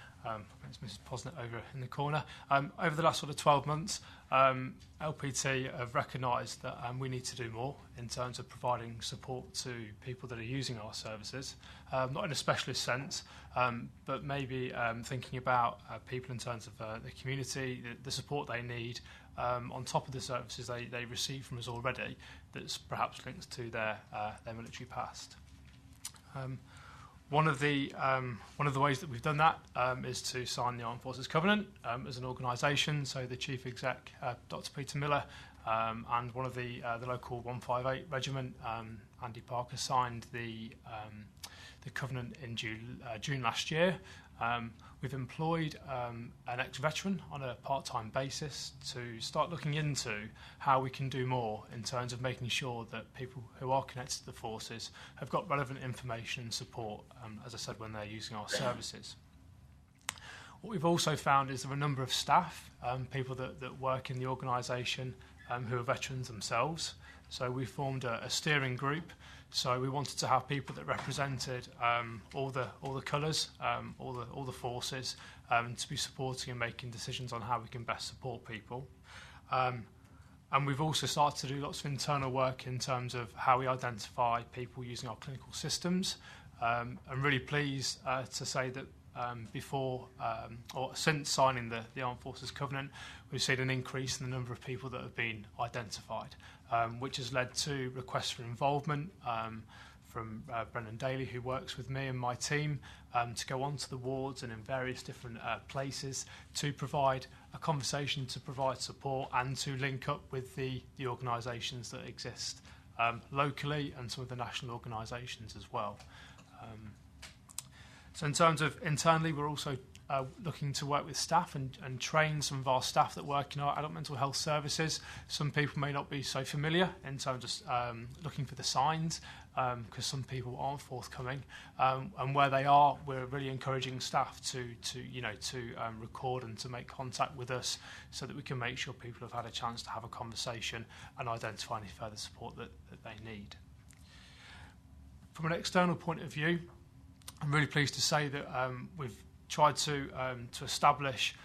It's Mrs. Posnett over in the corner. Over the last sort of 12 months, LPT have recognised that we need to do more in terms of providing support to people that are using our services, not in a specialist sense, but maybe thinking about people in terms of the community, the support they need, on top of the services they receive from us already, that's perhaps linked to their military past. One of the ways that we've done that is to sign the Armed Forces Covenant as an organisation. So the Chief Exec, Dr. Peter Miller, and one of the local 158 regiment, Andy Parker, signed the covenant in June last year. We've employed an ex-veteran on a part-time basis to start looking into how we can do more in terms of making sure that people who are connected to the forces have got relevant information and support, as I said, when they're using our services. What we've also found is there are a number of staff, people that work in the organisation who are veterans themselves. So we formed a steering group. So we wanted to have people that represented all the colours, all the forces, to be supporting and making decisions on how we can best support people. And we've also started to do lots of internal work in terms of how we identify people using our clinical systems. I'm really pleased to say that since signing the Armed Forces Covenant, we've seen an increase in the number of people that have been identified, which has led to requests for involvement from Brendan Daly, who works with me and my team, to go onto the wards and in various different places to provide a conversation, to provide support, and to link up with the organisations that exist locally and some of the national organisations as well. So in terms of internally, we're also looking to work with staff and train some of our staff that work in our adult mental health services. Some people may not be so familiar in terms of looking for the signs, because some people aren't forthcoming. And where they are, we're really encouraging staff to record and to make contact with us so that we can make sure people have had a chance to have a conversation and identify any further support that they need. From an external point of view, I'm really pleased to say that we've tried to establish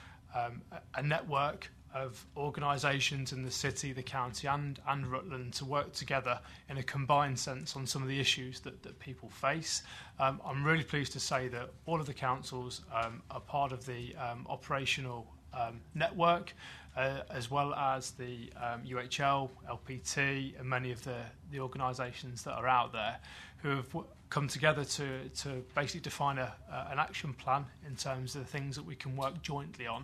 a network of organisations in the city, the county and Rutland to work together in a combined sense on some of the issues that people face. I'm really pleased to say that all of the councils are part of the operational network, as well as the UHL, LPT and many of the organisations that are out there who have come together to basically define an action plan in terms of the things that we can work jointly on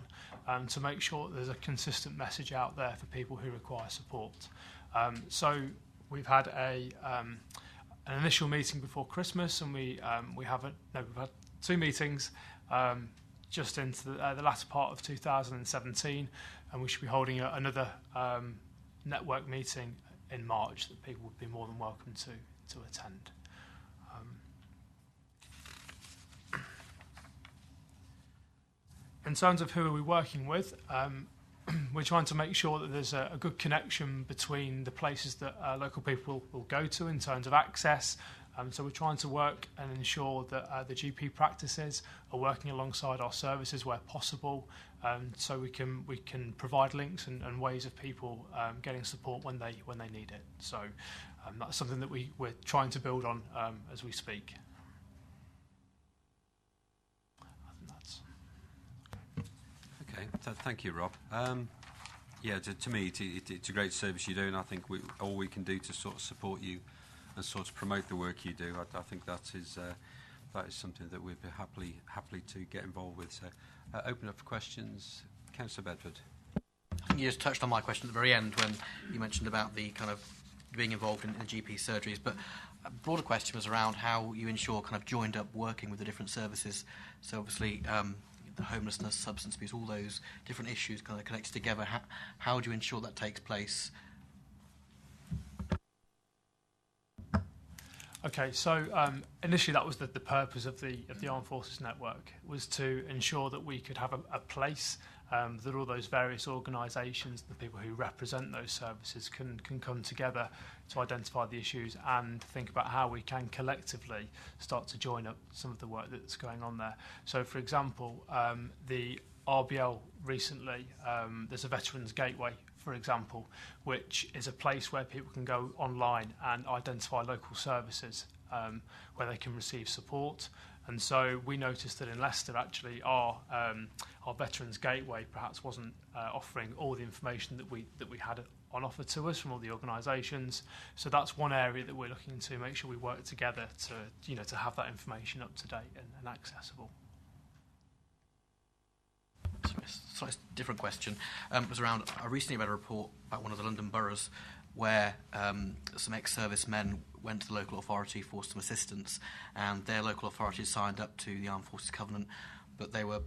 to make sure that there's a consistent message out there for people who require support. So we've had an initial meeting before Christmas, and we've had 2 meetings just into the latter part of 2017, and we should be holding another network meeting in March that people would be more than welcome to attend. In terms of who are we working with, we're trying to make sure that there's a good connection between the places that local people will go to in terms of access. So we're trying to work and ensure that the GP practices are working alongside our services where possible, so we can provide links and ways of people getting support when they need it. So that's something that we're trying to build on as we speak. Thank you, Rob. To me, it's a great service you do, and I think all we can do to sort of support you and sort of promote the work you do, I think that is something that we'd be happily to get involved with. So, open up for questions. Councillor Bedford. I think you just touched on my question at the very end when you mentioned about the kind of being involved in GP surgeries, but a broader question was around how you ensure kind of joined up working with the different services. So obviously, the homelessness, substance abuse, all those different issues kind of connected together. How do you ensure that takes place? Okay, so initially that was the purpose of the Armed Forces Network, was to ensure that we could have a place that all those various organisations, the people who represent those services can come together to identify the issues and think about how we can collectively start to join up some of the work that's going on there. So, for example, the RBL recently, there's a Veterans Gateway, for example, which is a place where people can go online and identify local services where they can receive support. And so we noticed that in Leicester, actually, our Veterans Gateway perhaps wasn't offering all the information that we had on offer to us from all the organisations. So that's one area that we're looking to make sure we work together to have that information up to date and accessible. slightly different question. Was around. I recently read a report about one of the London boroughs where some ex-servicemen went to the local authority for some assistance, and their local authority signed up to the Armed Forces Covenant, but they were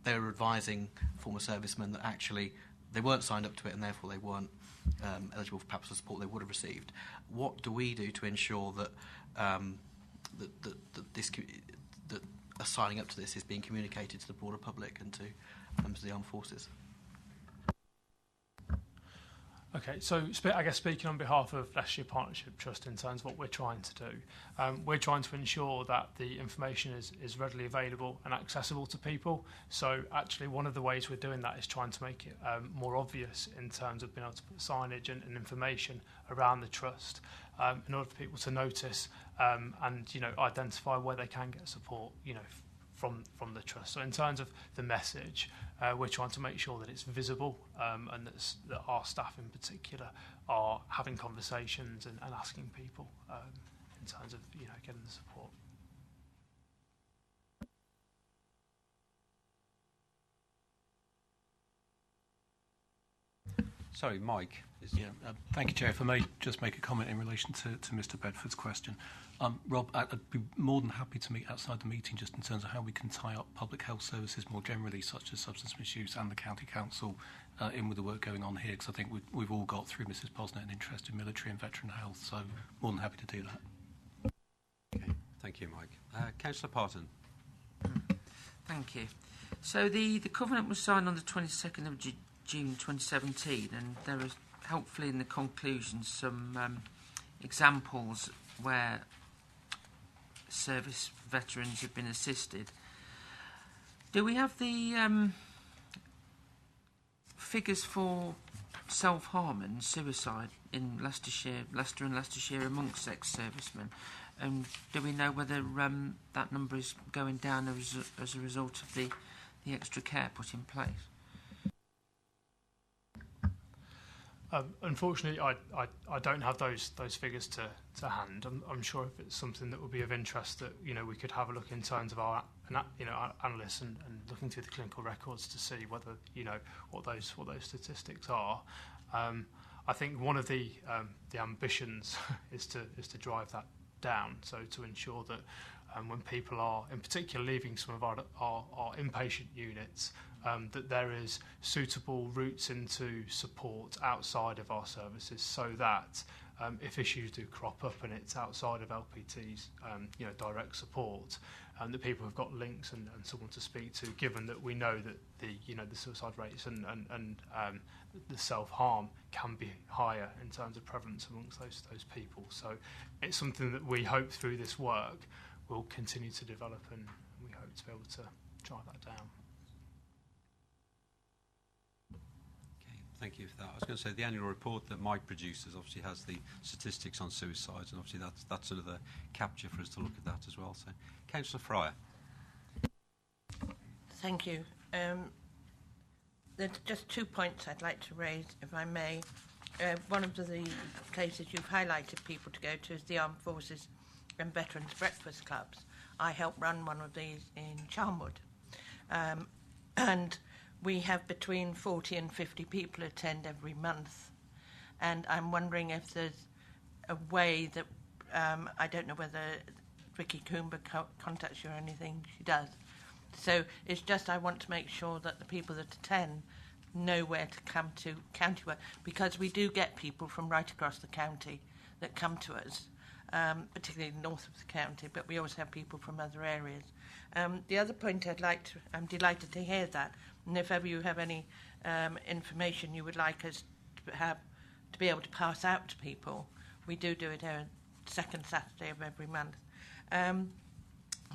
advising former servicemen that actually they weren't signed up to it, and therefore they weren't eligible for perhaps the support they would have received. What do we do to ensure that that signing up to this is being communicated to the broader public and to members of the armed forces? Okay, so I guess speaking on behalf of Leicestershire Partnership Trust in terms of what we're trying to do, we're trying to ensure that the information is readily available and accessible to people. So actually one of the ways we're doing that is trying to make it more obvious in terms of being able to put signage and information around the trust in order for people to notice and identify where they can get support from the trust. So in terms of the message, we're trying to make sure that it's visible and that our staff in particular are having conversations and asking people in terms of getting the support. Sorry, Mike. Thank you, Chair. If I may just make a comment in relation to Mr. Bedford's question. Rob, I'd be more than happy to meet outside the meeting just in terms of how we can tie up public health services more generally, such as substance misuse and the County Council in with the work going on here, because I think we've all got, through Mrs. Posnett, an interest in military and veteran health, so more than happy to do that. Okay, thank you, Mike. Councillor Parton. Thank you. So the covenant was signed on the 22nd of June 2017, and there was helpfully in the conclusions some examples where service veterans have been assisted. Do we have the figures for self-harm and suicide in Leicester and Leicestershire amongst ex-servicemen? And do we know whether that number is going down as a result of the extra care put in place? Unfortunately, I don't have those figures to hand. I'm sure if it's something that would be of interest that we could have a look in terms of our analysts and looking through the clinical records to see whether what those statistics are. I think one of the ambitions is to drive that down. So to ensure that when people are, in particular, leaving some of our inpatient units, that there is suitable routes into support outside of our services, so that if issues do crop up and it's outside of LPT's direct support, that people have got links and someone to speak to, given that we know that the suicide rates and the self-harm can be higher in terms of prevalence amongst those people. So it's something that we hope through this work will continue to develop, and we hope to be able to drive that down. Thank you for that. I was going to say the annual report that Mike produces obviously has the statistics on suicides, and obviously that's sort of the capture for us to look at that as well. So, Councillor Fryer. Thank you. There's just 2 points I'd like to raise, if I may. One of the places you've highlighted people to go to is the Armed Forces and Veterans Breakfast Clubs. I help run one of these in Charnwood. And we have between 40 and 50 people attend every month. And I'm wondering if there's a way that, I don't know whether Vicky Coomber contacts you or anything. She does. So it's just I want to make sure that the people that attend know where to come to county work, because we do get people from right across the county that come to us, particularly north of the county, but we also have people from other areas. The other point I'm delighted to hear that, and if ever you have any information you would like us to be able to pass out to people, we do it here second Saturday of every month.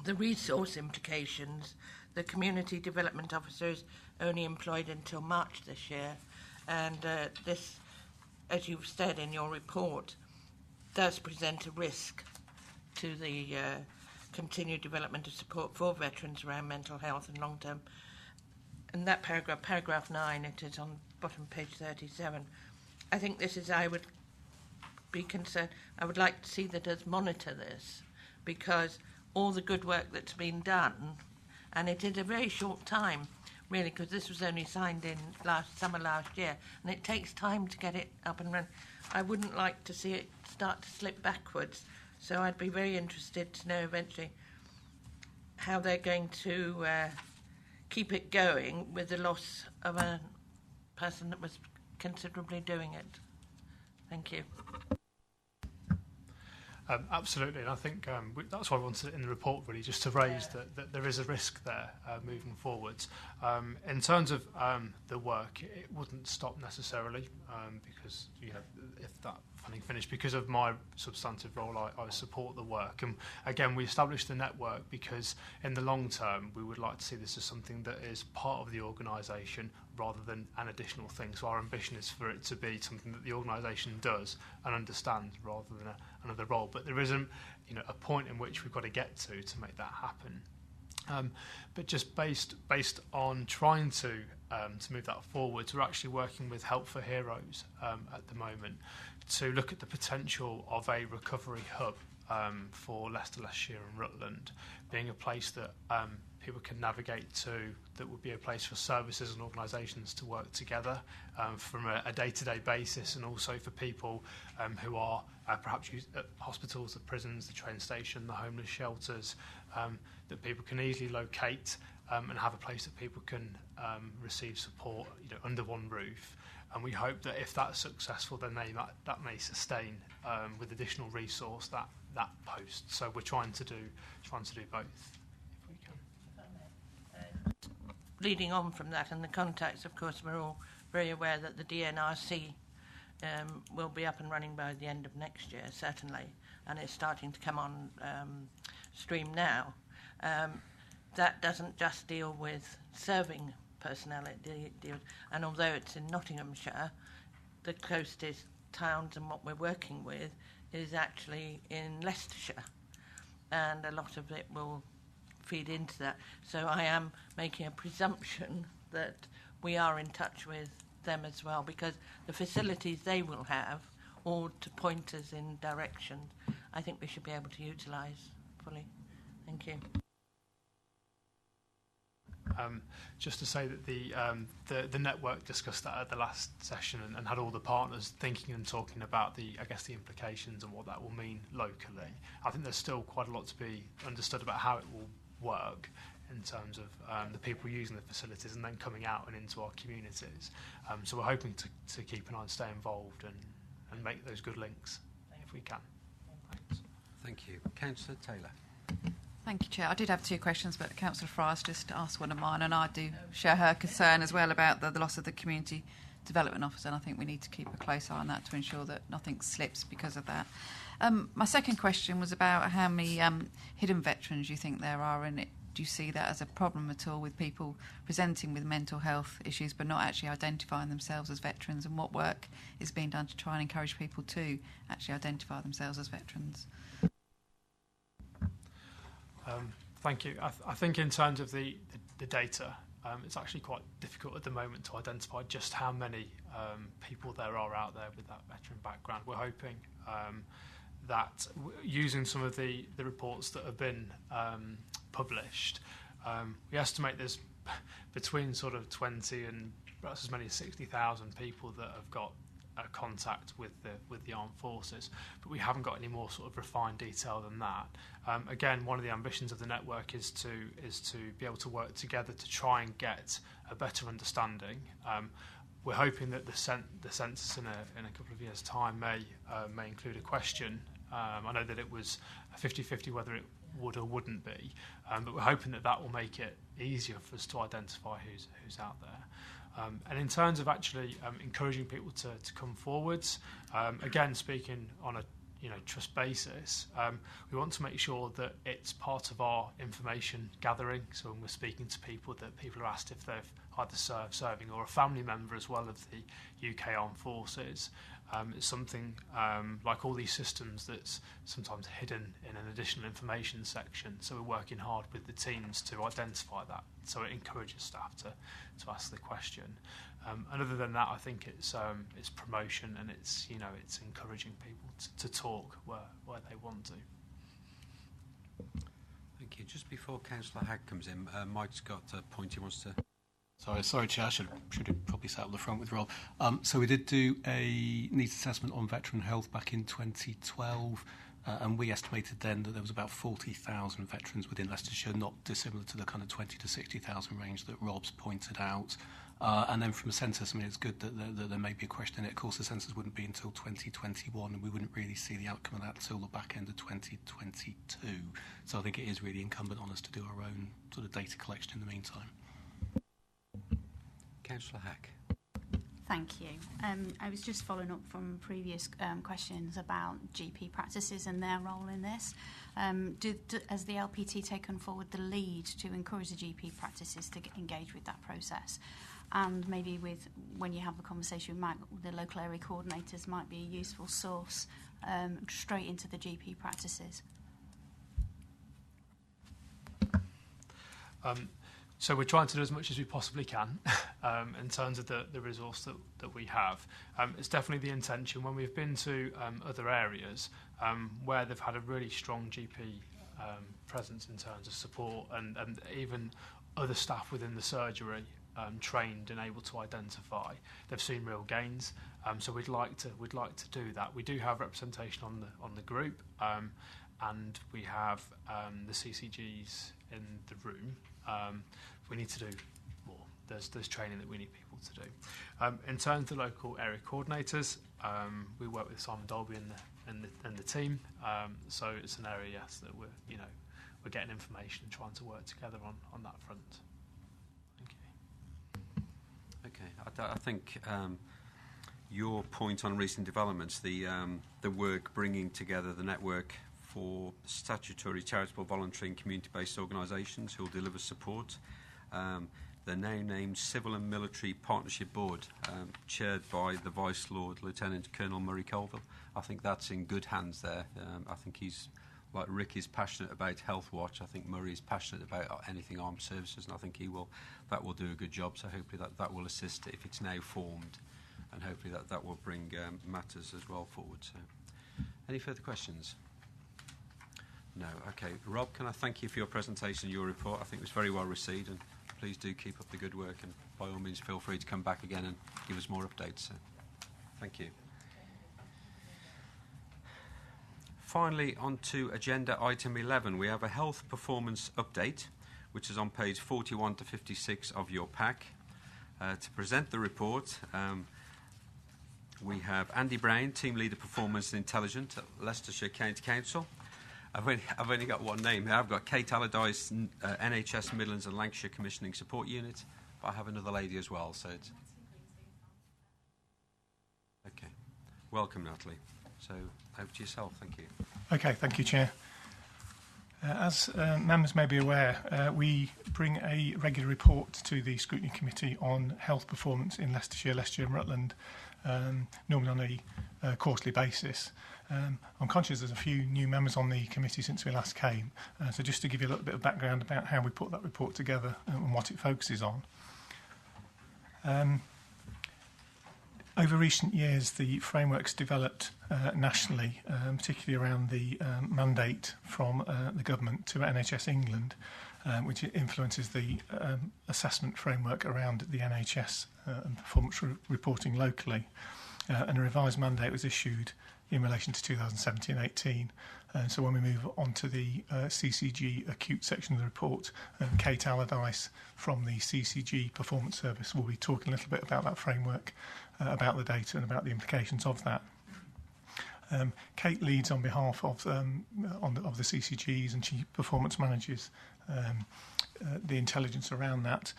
The resource implications, the community development officer is only employed until March this year, and this, as you've said in your report, does present a risk to the continued development of support for veterans around mental health and long-term. And that paragraph 9, it is on bottom page 37. I think this is, I would be concerned, I would like to see that us monitor this, because all the good work that's been done, and it is a very short time, really, because this was only signed in summer last year, and it takes time to get it up and running. I wouldn't like to see it start to slip backwards, so I'd be very interested to know eventually how they're going to keep it going with the loss of a person that was considerably doing it. Thank you. Absolutely, and I think that's why I wanted it in the report, really, just to raise that there is a risk there moving forwards. In terms of the work, it wouldn't stop necessarily because if that funding finished, because of my substantive role, I support the work. And again, we established the network because in the long term, we would like to see this as something that is part of the organisation rather than an additional thing. So our ambition is for it to be something that the organisation does and understands rather than another role. But there isn't, a point in which we've got to get to make that happen. But just based on trying to move that forward, we're actually working with Help for Heroes at the moment to look at the potential of a recovery hub for Leicester, Leicestershire and Rutland, being a place that people can navigate to, that would be a place for services and organisations to work together from a day-to-day basis, and also for people who are perhaps at hospitals, the prisons, the train station, the homeless shelters, that people can easily locate and have a place that people can receive support under one roof. And we hope that if that's successful, then that may sustain with additional resource that post. So we're trying to do both, if we can. Leading on from that and the contacts, of course, we're all very aware that the DNRC will be up and running by the end of next year, certainly, and it's starting to come on stream now. That doesn't just deal with serving personnel, and although it's in Nottinghamshire, the closest towns and what we're working with is actually in Leicestershire, and a lot of it will feed into that. So I am making a presumption that we are in touch with them as well, because the facilities they will have, or to point us in directions, I think we should be able to utilise fully. Thank you. Just to say that the network discussed that at the last session and had all the partners thinking and talking about the implications and what that will mean locally. I think there's still quite a lot to be understood about how it will work in terms of the people using the facilities and then coming out and into our communities. So we're hoping to keep an eye and stay involved and make those good links if we can. Thanks. Thank you. Councillor Taylor. Thank you, Chair. I did have two questions, but Councillor Fry's just asked one of mine, and I do share her concern as well about the loss of the Community Development Officer, and I think we need to keep a close eye on that to ensure that nothing slips because of that. My second question was about how many hidden veterans you think there are, and do you see that as a problem at all with people presenting with mental health issues but not actually identifying themselves as veterans, and what work is being done to try and encourage people to actually identify themselves as veterans? Thank you. I think in terms of the data, it's actually quite difficult at the moment to identify just how many people there are out there with that veteran background. We're hoping that using some of the reports that have been published, we estimate there's between sort of 20 and perhaps as many as 60,000 people that have got contact with the armed forces, but we haven't got any more sort of refined detail than that. Again, one of the ambitions of the network is to be able to work together to try and get a better understanding. We're hoping that the census in a couple of years' time may include a question. I know that it was a 50-50 whether it would or wouldn't be, but we're hoping that will make it easier for us to identify who's out there. And in terms of actually encouraging people to come forwards, again, speaking on a trust basis, we want to make sure that it's part of our information gathering. So when we're speaking to people, that people are asked if they've either serving or a family member as well of the UK Armed Forces. It's something like all these systems that's sometimes hidden in an additional information section. So we're working hard with the teams to identify that. So it encourages staff to ask the question. And other than that, I think it's promotion, and it's encouraging people to talk where they want to. Thank you. Just before Councillor Hagg comes in, Mike's got a point he wants to. Sorry, Chair, I should have probably sat up the front with Rob. So we did do a needs assessment on veteran health back in 2012, and we estimated then that there was about 40,000 veterans within Leicestershire, not dissimilar to the kind of 20 to 60,000 range that Rob's pointed out. And then from a census, I mean, it's good that there may be a question in it. Of course, the census wouldn't be until 2021, and we wouldn't really see the outcome of that until the back end of 2022. So I think it is really incumbent on us to do our own sort of data collection in the meantime. Councillor Hack. Thank you. I was just following up from previous questions about GP practices and their role in this. Has the LPT taken forward the lead to encourage the GP practices to engage with that process? And maybe when you have the conversation with Matt, the local area coordinators might be a useful source straight into the GP practices. So we're trying to do as much as we possibly can in terms of the resource that we have. It's definitely the intention when we've been to other areas where they've had a really strong GP presence in terms of support and even other staff within the surgery trained and able to identify. They've seen real gains. So we'd like to do that. We do have representation on the group, and we have the CCGs in the room. We need to do more. There's training that we need people to do. In terms of the local area coordinators, we work with Simon Dolby and the team. So it's an area, yes, that we're getting information and trying to work together on that front. Thank you. Okay, I think your point on recent developments, the work bringing together the network for statutory, charitable, voluntary and community-based organisations who will deliver support. The now named Civil and Military Partnership Board, chaired by the Vice Lord Lieutenant Colonel Murray Colville. I think that's in good hands there. I think he's, like Rick is passionate about Health Watch, I think Murray is passionate about anything armed services, and I think that will do a good job. So hopefully that will assist if it's now formed, and hopefully that will bring matters as well forward. So, any further questions? No. Okay. Rob, can I thank you for your presentation and your report? I think it was very well received, and please do keep up the good work, and by all means feel free to come back again and give us more updates. So, thank you. Finally, on to agenda item 11. We have a health performance update, which is on page 41 to 56 of your pack. To present the report, we have Andy Brown, Team Leader Performance and Intelligence at Leicestershire County Council. I've only got one name here. I've got Kate Allardyce, NHS Midlands and Lancashire Commissioning Support Unit, but I have another lady as well. So it's okay. Welcome, Natalie. So over to yourself. Thank you. Okay, thank you, Chair. As members may be aware, we bring a regular report to the Scrutiny Committee on health performance in Leicestershire and Rutland, normally on a quarterly basis. I'm conscious there's a few new members on the committee since we last came, so just to give you a little bit of background about how we put that report together and what it focuses on. Over recent years, the framework's developed nationally, particularly around the mandate from the government to NHS England, which influences the assessment framework around the NHS and performance reporting locally. And a revised mandate was issued in relation to 2017-18. So when we move on to the CCG acute section of the report, Kate Allardyce from the CCG Performance Service will be talking a little bit about that framework, about the data and about the implications of that. Kate leads on behalf of the CCGs, and she performance manages the intelligence around that.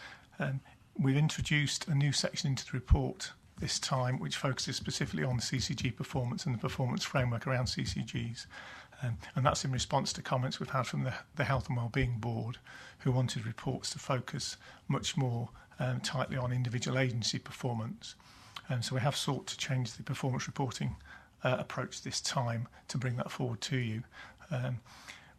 We've introduced a new section into the report this time, which focuses specifically on the CCG performance and the performance framework around CCGs. And that's in response to comments we've had from the Health and Wellbeing Board, who wanted reports to focus much more tightly on individual agency performance. So we have sought to change the performance reporting approach this time to bring that forward to you.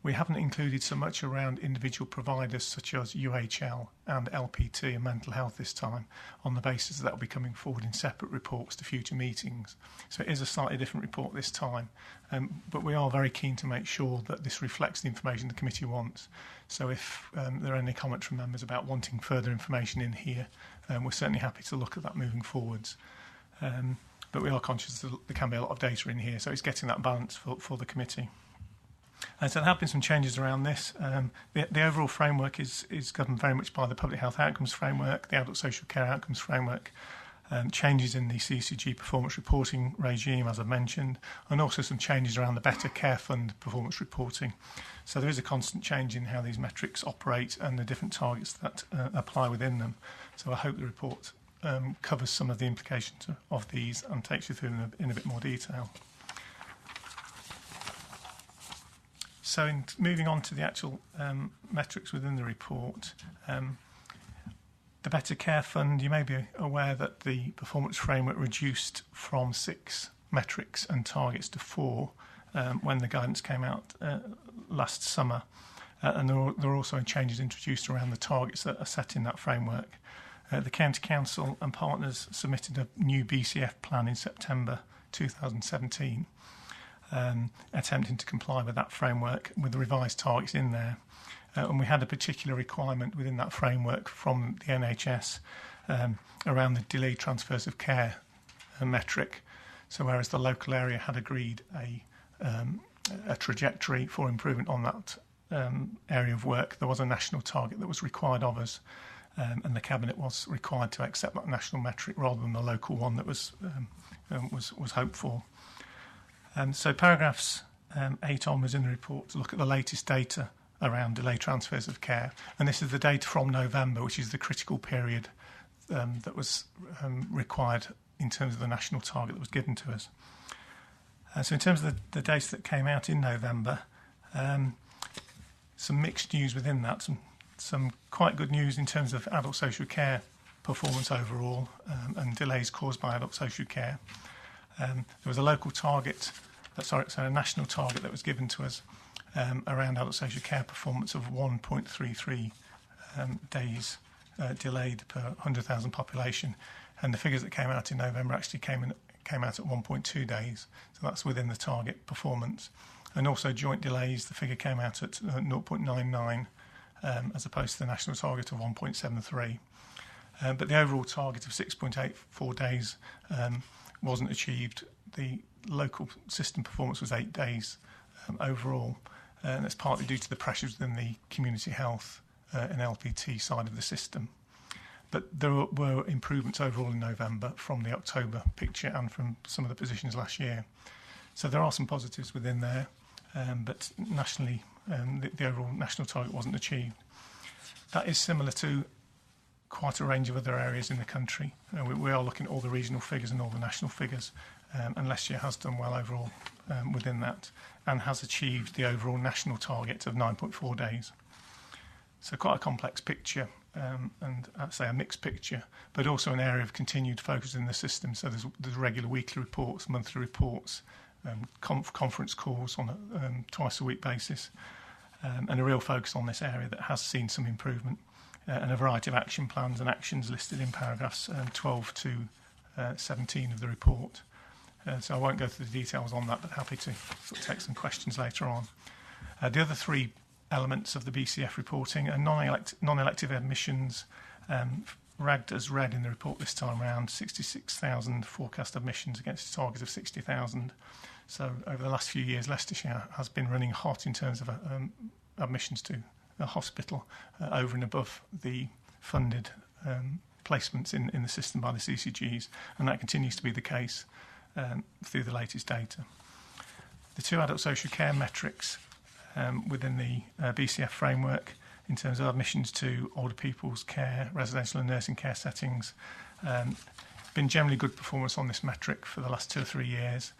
We haven't included so much around individual providers such as UHL and LPT and mental health this time, on the basis that will be coming forward in separate reports to future meetings. So it is a slightly different report this time, but we are very keen to make sure that this reflects the information the committee wants. So if there are any comments from members about wanting further information in here, we're certainly happy to look at that moving forwards. But we are conscious that there can be a lot of data in here, so it's getting that balance for the committee. And so there have been some changes around this. The overall framework is governed very much by the Public Health Outcomes Framework, the Adult Social Care Outcomes Framework, changes in the CCG performance reporting regime, as I mentioned, and also some changes around the Better Care Fund performance reporting. So there is a constant change in how these metrics operate and the different targets that apply within them. So I hope the report covers some of the implications of these and takes you through them in a bit more detail. So moving on to the actual metrics within the report, the Better Care Fund, you may be aware that the performance framework reduced from 6 metrics and targets to 4 when the guidance came out last summer. And there are also changes introduced around the targets that are set in that framework. The County Council and partners submitted a new BCF plan in September 2017, attempting to comply with that framework with the revised targets in there. And we had a particular requirement within that framework from the NHS around the delayed transfers of care metric. So whereas the local area had agreed a trajectory for improvement on that area of work, there was a national target that was required of us, and the Cabinet was required to accept that national metric rather than the local one that was hoped for. So paragraphs 8 onwards in the report to look at the latest data around delayed transfers of care, and this is the data from November, which is the critical period that was required in terms of the national target that was given to us. So in terms of the data that came out in November, some mixed news within that, some quite good news in terms of adult social care performance overall and delays caused by adult social care. There was a local target, a national target that was given to us around adult social care performance of 1.33 days delayed per 100,000 population, and the figures that came out in November actually came out at 1.2 days, so that's within the target performance. And also joint delays, the figure came out at 0.99 as opposed to the national target of 1.73. But the overall target of 6.84 days wasn't achieved. The local system performance was 8 days overall, and that's partly due to the pressures within the community health and LPT side of the system. But there were improvements overall in November from the October picture and from some of the positions last year. So there are some positives within there, but nationally, the overall national target wasn't achieved. That is similar to quite a range of other areas in the country. We are looking at all the regional figures and all the national figures, and Leicestershire has done well overall within that and has achieved the overall national target of 9.4 days. So quite a complex picture, and I'd say a mixed picture, but also an area of continued focus in the system. So there's regular weekly reports, monthly reports, conference calls on a twice a week basis, and a real focus on this area that has seen some improvement, and a variety of action plans and actions listed in paragraphs 12 to 17 of the report. So I won't go through the details on that, but happy to sort of take some questions later on. The other 3 elements of the BCF reporting are non-elective admissions, ragged as red in the report this time around, 66,000 forecast admissions against a target of 60,000. So over the last few years, Leicestershire has been running hot in terms of admissions to the hospital over and above the funded placements in the system by the CCGs, and that continues to be the case through the latest data. The 2 adult social care metrics within the BCF framework in terms of admissions to older people's care, residential and nursing care settings, been generally good performance on this metric for the last 2 or 3 years.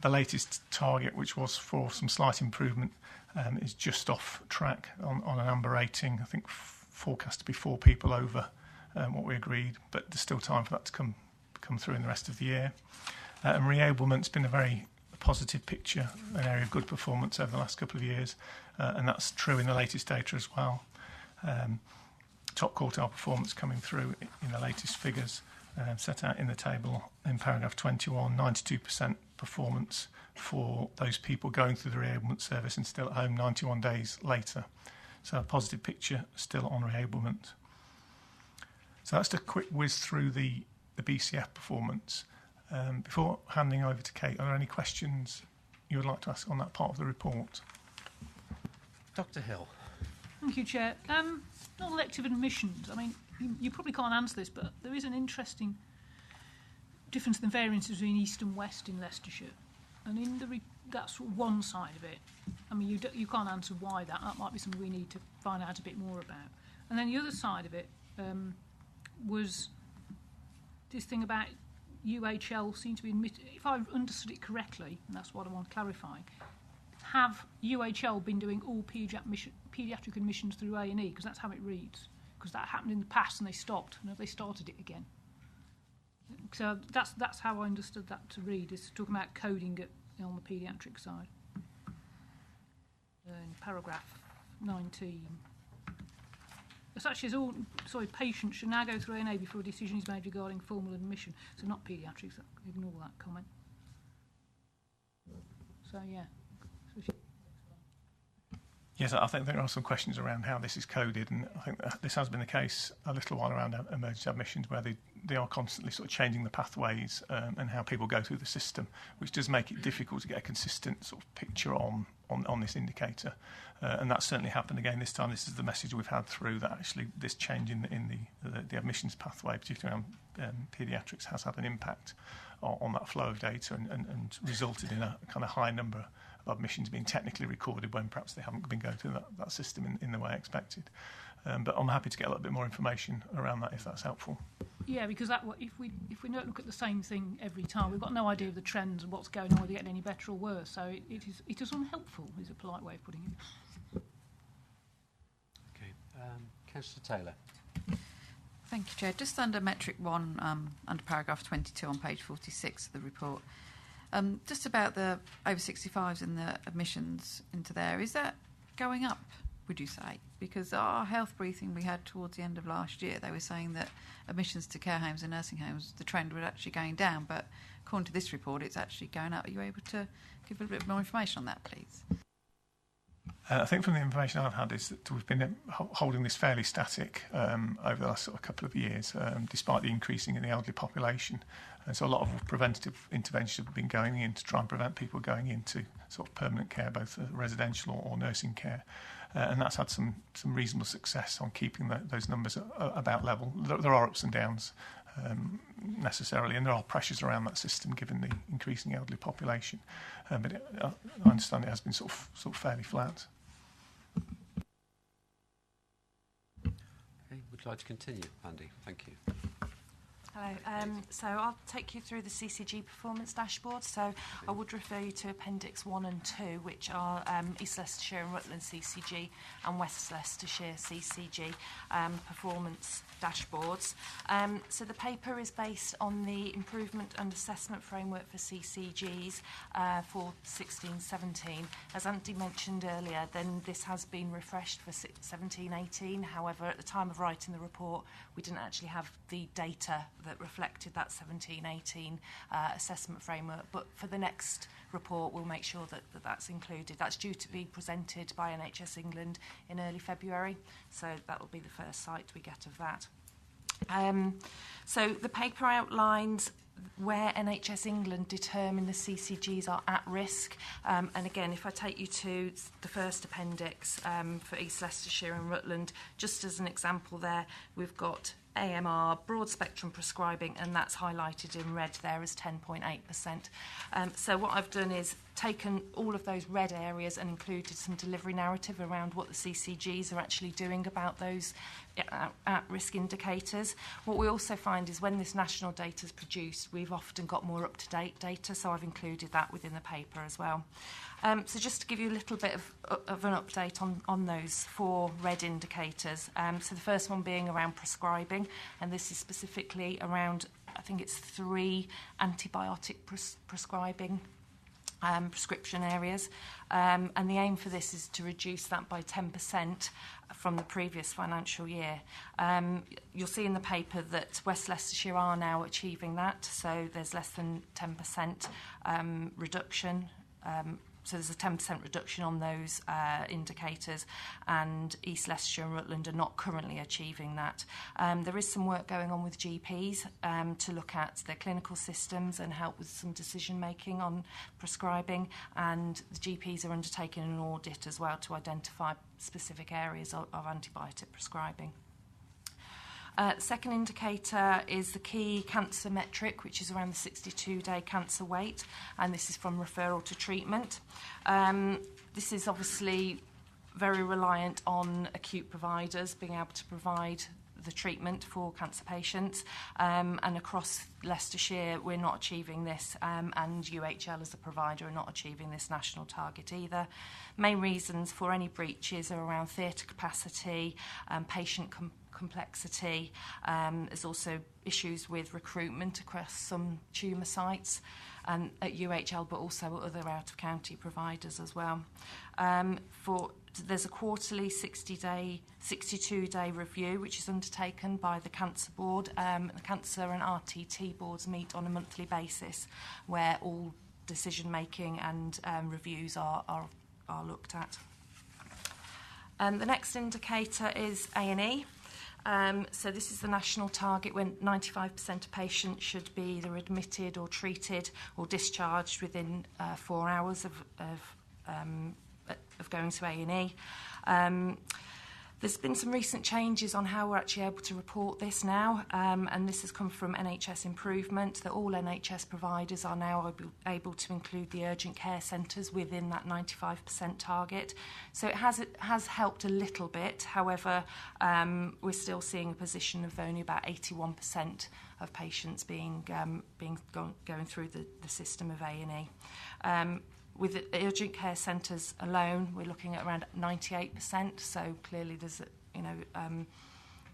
The latest target, which was for some slight improvement, is just off track on an amber rating. I think forecast to be 4 people over what we agreed, but there's still time for that to come through in the rest of the year. And reablement's been a very positive picture, an area of good performance over the last couple of years, and that's true in the latest data as well. Top quartile performance coming through in the latest figures set out in the table in paragraph 21, 92% performance for those people going through the reablement service and still at home 91 days later. So a positive picture still on reablement. So that's just a quick whiz through the BCF performance. Before handing over to Kate, are there any questions you would like to ask on that part of the report? Dr. Hill. Thank you, Chair. Non-elective admissions. I mean, you probably can't answer this, but there is an interesting difference in the variance between east and west in Leicestershire. And in that's one side of it. I mean, you can't answer why that. That might be something we need to find out a bit more about. And then the other side of it was this thing about UHL seemed to be admitted. If I understood it correctly, and that's what I want clarifying, have UHL been doing all paediatric admissions through A&E? Because that's how it reads. Because that happened in the past and they stopped, and have they started it again? So that's how I understood that to read, is talking about coding on the paediatric side. In paragraph 19. It's actually all, patients should now go through A&A before a decision is made regarding formal admission. So not paediatrics, ignore that comment. So, yeah. Yes, I think there are some questions around how this is coded, and I think that this has been the case a little while around emergency admissions, where they are constantly sort of changing the pathways and how people go through the system, which does make it difficult to get a consistent sort of picture on this indicator. And that's certainly happened again this time. This is the message we've had through, that actually this change in the admissions pathway, particularly around paediatrics, has had an impact on that flow of data and resulted in a kind of high number of admissions being technically recorded when perhaps they haven't been going through that system in the way expected. But I'm happy to get a little bit more information around that if that's helpful. Yeah, because if we don't look at the same thing every time, we've got no idea of the trends and what's going on, whether it's getting any better or worse. So it is unhelpful, is a polite way of putting it. Okay, Councillor Taylor. Thank you, Chair. Just under metric 1, under paragraph 22 on page 46 of the report, just about the over 65s and the admissions into there, is that going up, would you say? Because our health briefing we had towards the end of last year, they were saying that admissions to care homes and nursing homes, the trend was actually going down, but according to this report, it's actually going up. Are you able to give a little bit more information on that, please? I think from the information I've had is that we've been holding this fairly static over the last sort of couple of years, despite the increasing in the elderly population. And so a lot of preventative interventions have been going in to try and prevent people going into sort of permanent care, both residential or nursing care. And that's had some reasonable success on keeping those numbers at about level. There are ups and downs necessarily, and there are pressures around that system given the increasing elderly population. But I understand it has been sort of fairly flat. Okay, would you like to continue, Andy? Thank you. Hello. So I'll take you through the CCG performance dashboard. So I would refer you to Appendix 1 and 2, which are East Leicestershire and Rutland CCG and West Leicestershire CCG performance dashboards. So the paper is based on the Improvement and Assessment Framework for CCGs for 16-17. As Andy mentioned earlier, then this has been refreshed for 17-18. However, at the time of writing the report, we didn't actually have the data that reflected that 17-18 assessment framework. But for the next report, we'll make sure that that's included. That's due to be presented by NHS England in early February, so that will be the first sight we get of that. So the paper outlines where NHS England determine the CCGs are at risk. And again, if I take you to the first appendix for East Leicestershire and Rutland, just as an example there, we've got AMR, broad spectrum prescribing, and that's highlighted in red there as 10.8%. So what I've done is taken all of those red areas and included some delivery narrative around what the CCGs are actually doing about those at-risk indicators. What we also find is when this national data is produced, we've often got more up-to-date data, so I've included that within the paper as well. So just to give you a little bit of an update on those 4 red indicators. So the first one being around prescribing, and this is specifically around, I think it's 3 antibiotic prescribing prescription areas. And the aim for this is to reduce that by 10% from the previous financial year. You'll see in the paper that West Leicestershire are now achieving that, so there's less than 10% reduction so there's a 10% reduction on those indicators, and East Leicestershire and Rutland are not currently achieving that. There is some work going on with GPs to look at their clinical systems and help with some decision making on prescribing, and the GPs are undertaking an audit as well to identify specific areas of antibiotic prescribing. Second indicator is the key cancer metric, which is around the 62-day cancer wait, and this is from referral to treatment. This is obviously very reliant on acute providers being able to provide the treatment for cancer patients, and across Leicestershire we're not achieving this, and UHL as a provider are not achieving this national target either. Main reasons for any breaches are around theatre capacity, patient complexity. There's also issues with recruitment across some tumour sites and at UHL, but also at other out-of-county providers as well. There's a quarterly 62-day review which is undertaken by the Cancer Board. The Cancer and RTT boards meet on a monthly basis, where all decision-making and reviews are looked at. The next indicator is A&E. So this is the national target when 95% of patients should be either admitted or treated or discharged within 4 hours of going to A&E. There's been some recent changes on how we're actually able to report this now, and this has come from NHS Improvement, that all NHS providers are now able to include the urgent care centres within that 95% target. So it has helped a little bit. However, we're still seeing a position of only about 81% of patients going through the system of A&E. With the urgent care centres alone, we're looking at around 98%. So clearly, there's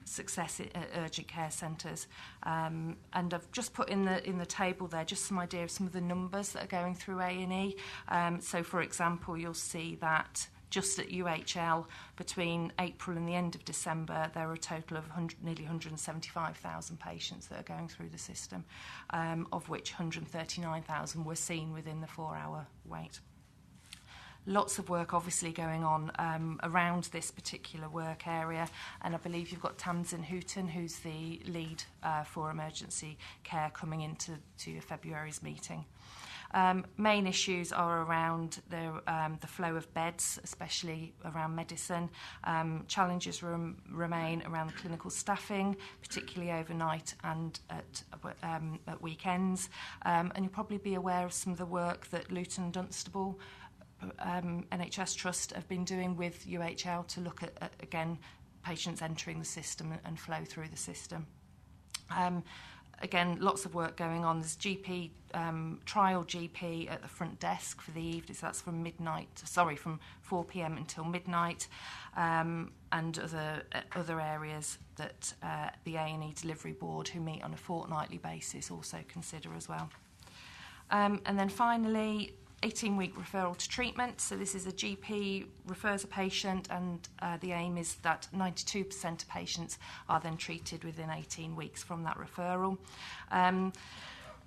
success at urgent care centres. And I've just put in the table there just some idea of some of the numbers that are going through A&E. So, for example, you'll see that just at UHL, between April and the end of December, there are a total of nearly 175,000 patients that are going through the system, of which 139,000 were seen within the 4-hour wait. Lots of work obviously going on around this particular work area, and I believe you've got Tamsin Hooton, who's the lead for emergency care, coming into February's meeting. Main issues are around the flow of beds, especially around medicine. Challenges remain around the clinical staffing, particularly overnight and at weekends. And you'll probably be aware of some of the work that Luton and Dunstable NHS Trust have been doing with UHL to look at again, patients entering the system and flow through the system. Again, lots of work going on. There's trial GP at the front desk for the evening, so that's from 4 p.m. until midnight, and other areas that the A&E Delivery Board, who meet on a fortnightly basis, also consider as well. And then finally, 18-week referral to treatment. So this is a GP refers a patient, and the aim is that 92% of patients are then treated within 18 weeks from that referral.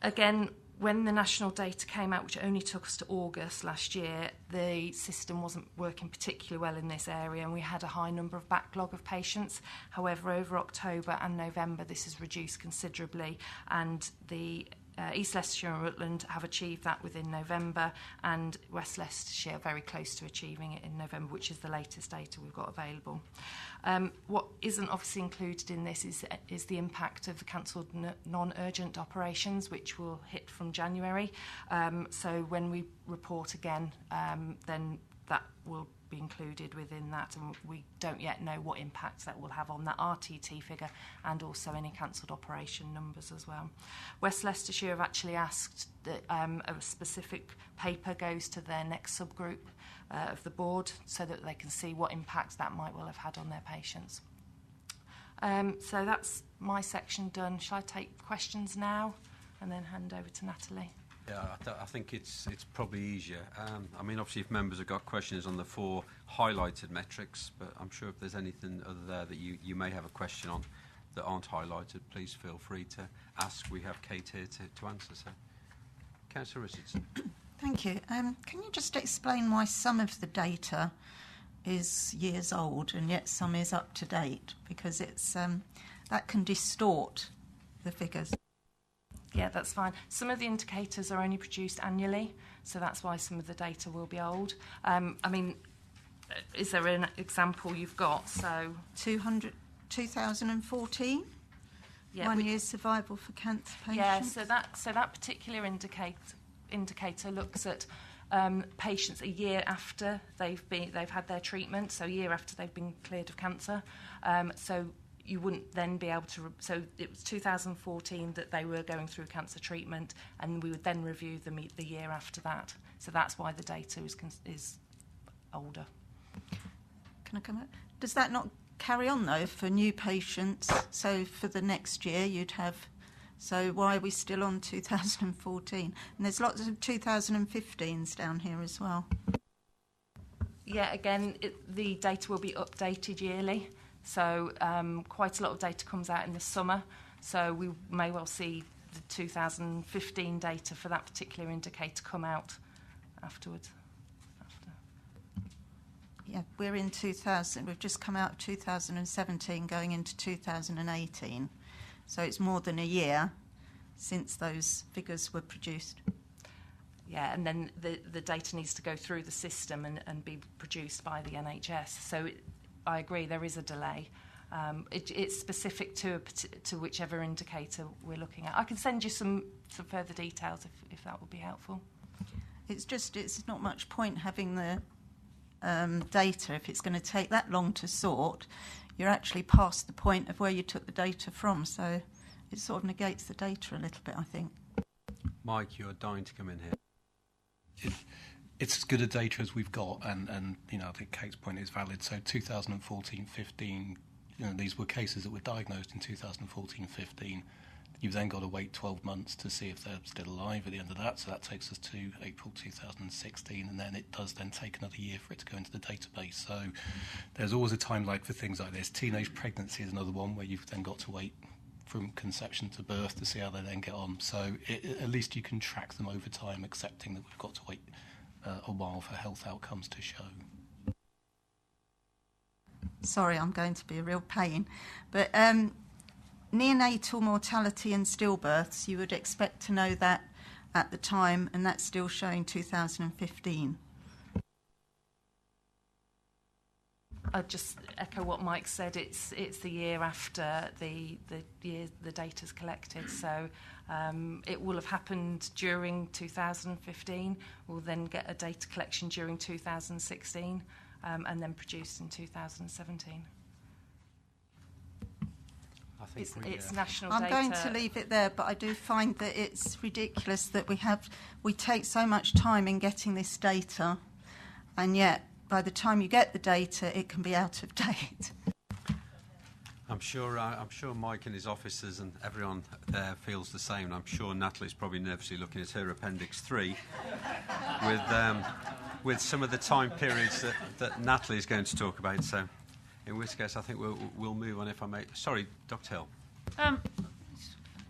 Again, when the national data came out, which only took us to August last year, the system wasn't working particularly well in this area, and we had a high number of backlog of patients. However, over October and November, this has reduced considerably, and the East Leicestershire and Rutland have achieved that within November, and West Leicestershire very close to achieving it in November, which is the latest data we've got available. What isn't obviously included in this is the impact of the cancelled non-urgent operations, which will hit from January. So when we report again, then that will be included within that, and we don't yet know what impact that will have on that RTT figure and also any cancelled operation numbers as well. West Leicestershire have actually asked that a specific paper goes to their next subgroup of the board so that they can see what impact that might well have had on their patients. So that's my section done. Shall I take questions now and then hand over to Natalie? Yeah, I think it's probably easier. I mean, obviously, if members have got questions on the 4 highlighted metrics, but I'm sure if there's anything other there that you may have a question on that aren't highlighted, please feel free to ask. We have Kate here to answer. So, Councillor Richardson. Thank you. Can you just explain why some of the data is years old and yet some is up to date? Because it's that can distort the figures. Yeah, that's fine. Some of the indicators are only produced annually, so that's why some of the data will be old. I mean, is there an example you've got? So 2014? Yeah, 1 year survival for cancer patients? Yeah, so that particular indicator looks at patients a year after they've had their treatment, so a year after they've been cleared of cancer. So you wouldn't then be able to... So it was 2014 that they were going through cancer treatment, and we would then review them the year after that. So that's why the data is older. Can I come out? Does that not carry on, though, for new patients? So for the next year you'd have... So why are we still on 2014? And there's lots of 2015s down here as well. Yeah, again, the data will be updated yearly. So quite a lot of data comes out in the summer. So we may well see the 2015 data for that particular indicator come out afterwards. Yeah, we're in 2000. We've just come out of 2017 going into 2018. So it's more than a year since those figures were produced. Yeah, and then the data needs to go through the system and be produced by the NHS. So I agree, there is a delay. It's specific to whichever indicator we're looking at. I can send you some further details if that would be helpful. It's not much point having the data if it's going to take that long to sort. You're actually past the point of where you took the data from, so it sort of negates the data a little bit, I think. Mike, you're dying to come in here. It's as good a data as we've got, and I think Kate's point is valid. So 2014-15, these were cases that were diagnosed in 2014-15. You've then got to wait 12 months to see if they're still alive at the end of that, so that takes us to April 2016, and then it does then take another year for it to go into the database. So there's always a timeline for things like this. Teenage pregnancy is another one where you've then got to wait from conception to birth to see how they then get on. So at least you can track them over time, accepting that we've got to wait a while for health outcomes to show. Sorry, I'm going to be a real pain, but neonatal mortality and stillbirths, you would expect to know that at the time, and that's still showing 2015. I'd just echo what Mike said. It's the year after the data's collected, so it will have happened during 2015. We'll then get a data collection during 2016, and then produced in 2017. It's national data. I'm going to leave it there, but I do find that it's ridiculous that we take so much time in getting this data, and yet by the time you get the data, it can be out of date. I'm sure Mike and his officers and everyone there feels the same. And I'm sure Natalie's probably nervously looking at her Appendix 3 with some of the time periods that Natalie is going to talk about. So, in which case, I think we'll move on. If I may, sorry, Dr. Hill.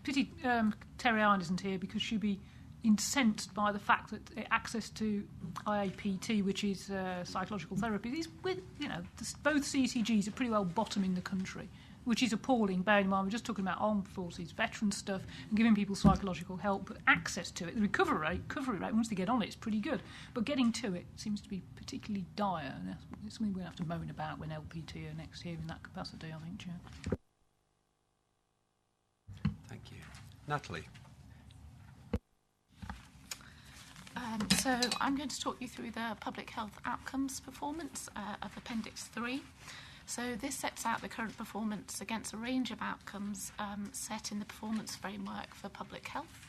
Pity Terry Iron isn't here because she'd be incensed by the fact that access to IAPT, which is psychological therapy, is both CCGs are pretty well bottom in the country, which is appalling. Bearing in mind we're just talking about armed forces, veteran stuff, and giving people psychological help, but access to it, the recovery rate once they get on it is pretty good, but getting to it seems to be particularly dire, and that's something we're going to have to moan about when LPT are next here in that capacity, I think, Chair. Thank you. Natalie. So I'm going to talk you through the public health outcomes performance of Appendix 3. So this sets out the current performance against a range of outcomes set in the performance framework for public health.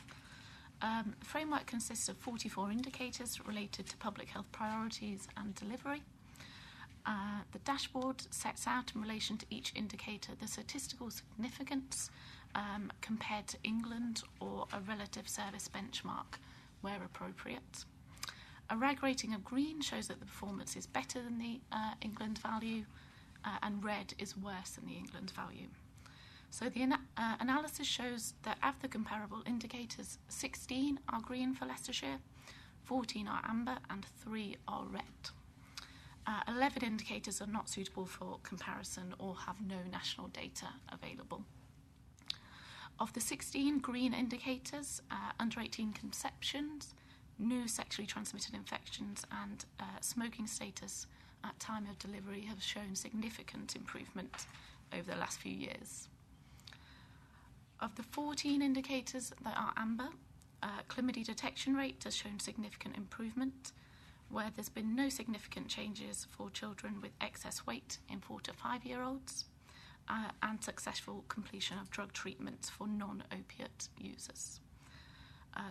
The framework consists of 44 indicators related to public health priorities and delivery. The dashboard sets out in relation to each indicator the statistical significance compared to England or a relative service benchmark where appropriate. A RAG rating of green shows that the performance is better than the England value, and red is worse than the England value. So the analysis shows that of the comparable indicators, 16 are green for Leicestershire, 14 are amber and 3 are red. 11 indicators are not suitable for comparison or have no national data available. Of the 16 green indicators, under 18 conceptions, new sexually transmitted infections and smoking status at time of delivery have shown significant improvement over the last few years. Of the 14 indicators that are amber, chlamydia detection rate has shown significant improvement, where there's been no significant changes for children with excess weight in 4 to 5-year-olds, and successful completion of drug treatments for non-opiate users.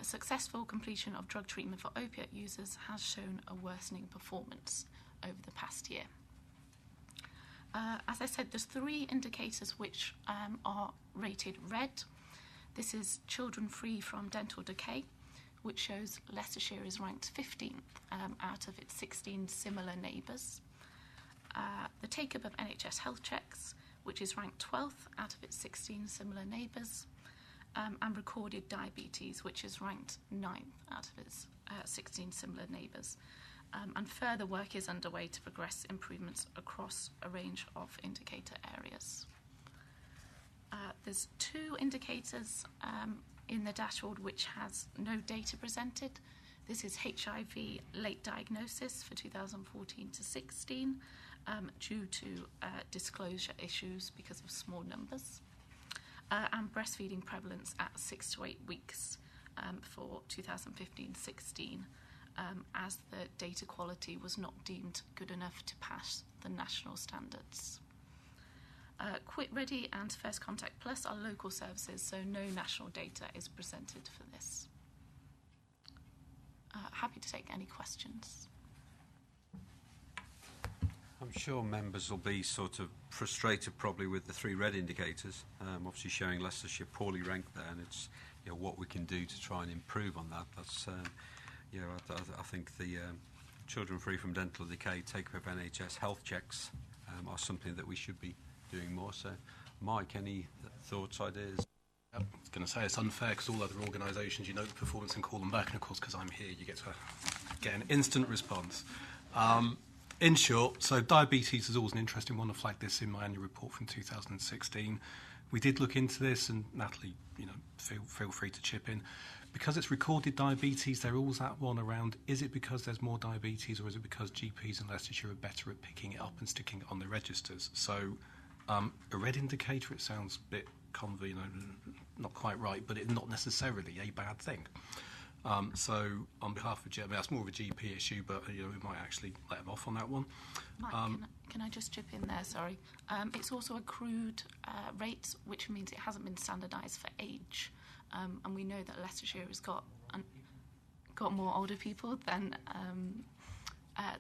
Successful completion of drug treatment for opiate users has shown a worsening performance over the past year. As I said, there's 3 indicators which are rated red. This is children free from dental decay, which shows Leicestershire is ranked 15th out of its 16 similar neighbours. The take-up of NHS health checks, which is ranked 12th out of its 16 similar neighbours, and recorded diabetes, which is ranked 9th out of its 16 similar neighbours. And further work is underway to progress improvements across a range of indicator areas. There's 2 indicators in the dashboard which has no data presented. This is HIV late diagnosis for 2014 to 16 due to disclosure issues because of small numbers, and breastfeeding prevalence at 6 to 8 weeks for 2015-16 as the data quality was not deemed good enough to pass the national standards. Quit Ready and First Contact Plus are local services, so no national data is presented for this. Happy to take any questions. I'm sure members will be sort of frustrated probably with the 3 red indicators, obviously showing Leicestershire poorly ranked there, and it's what we can do to try and improve on that. That's I think the children free from dental decay, take-up of NHS health checks are something that we should be doing more. So, Mike, any thoughts, ideas? I was going to say it's unfair because all other organisations, you know the performance and call them back, and of course because I'm here you get to get an instant response. In short, so diabetes is always an interesting one. I flagged this in my annual report from 2016. We did look into this, and Natalie, feel free to chip in. Because it's recorded diabetes, there always that one around, is it because there's more diabetes or is it because GPs in Leicestershire are better at picking it up and sticking it on the registers? So a red indicator, it sounds a bit not quite right, but it's not necessarily a bad thing. So on behalf of GP, that's more of a GP issue, but we might actually let them off on that one. Mike, can I just chip in there? Sorry. It's also accrued rates, which means it hasn't been standardised for age. And we know that Leicestershire has got more older people than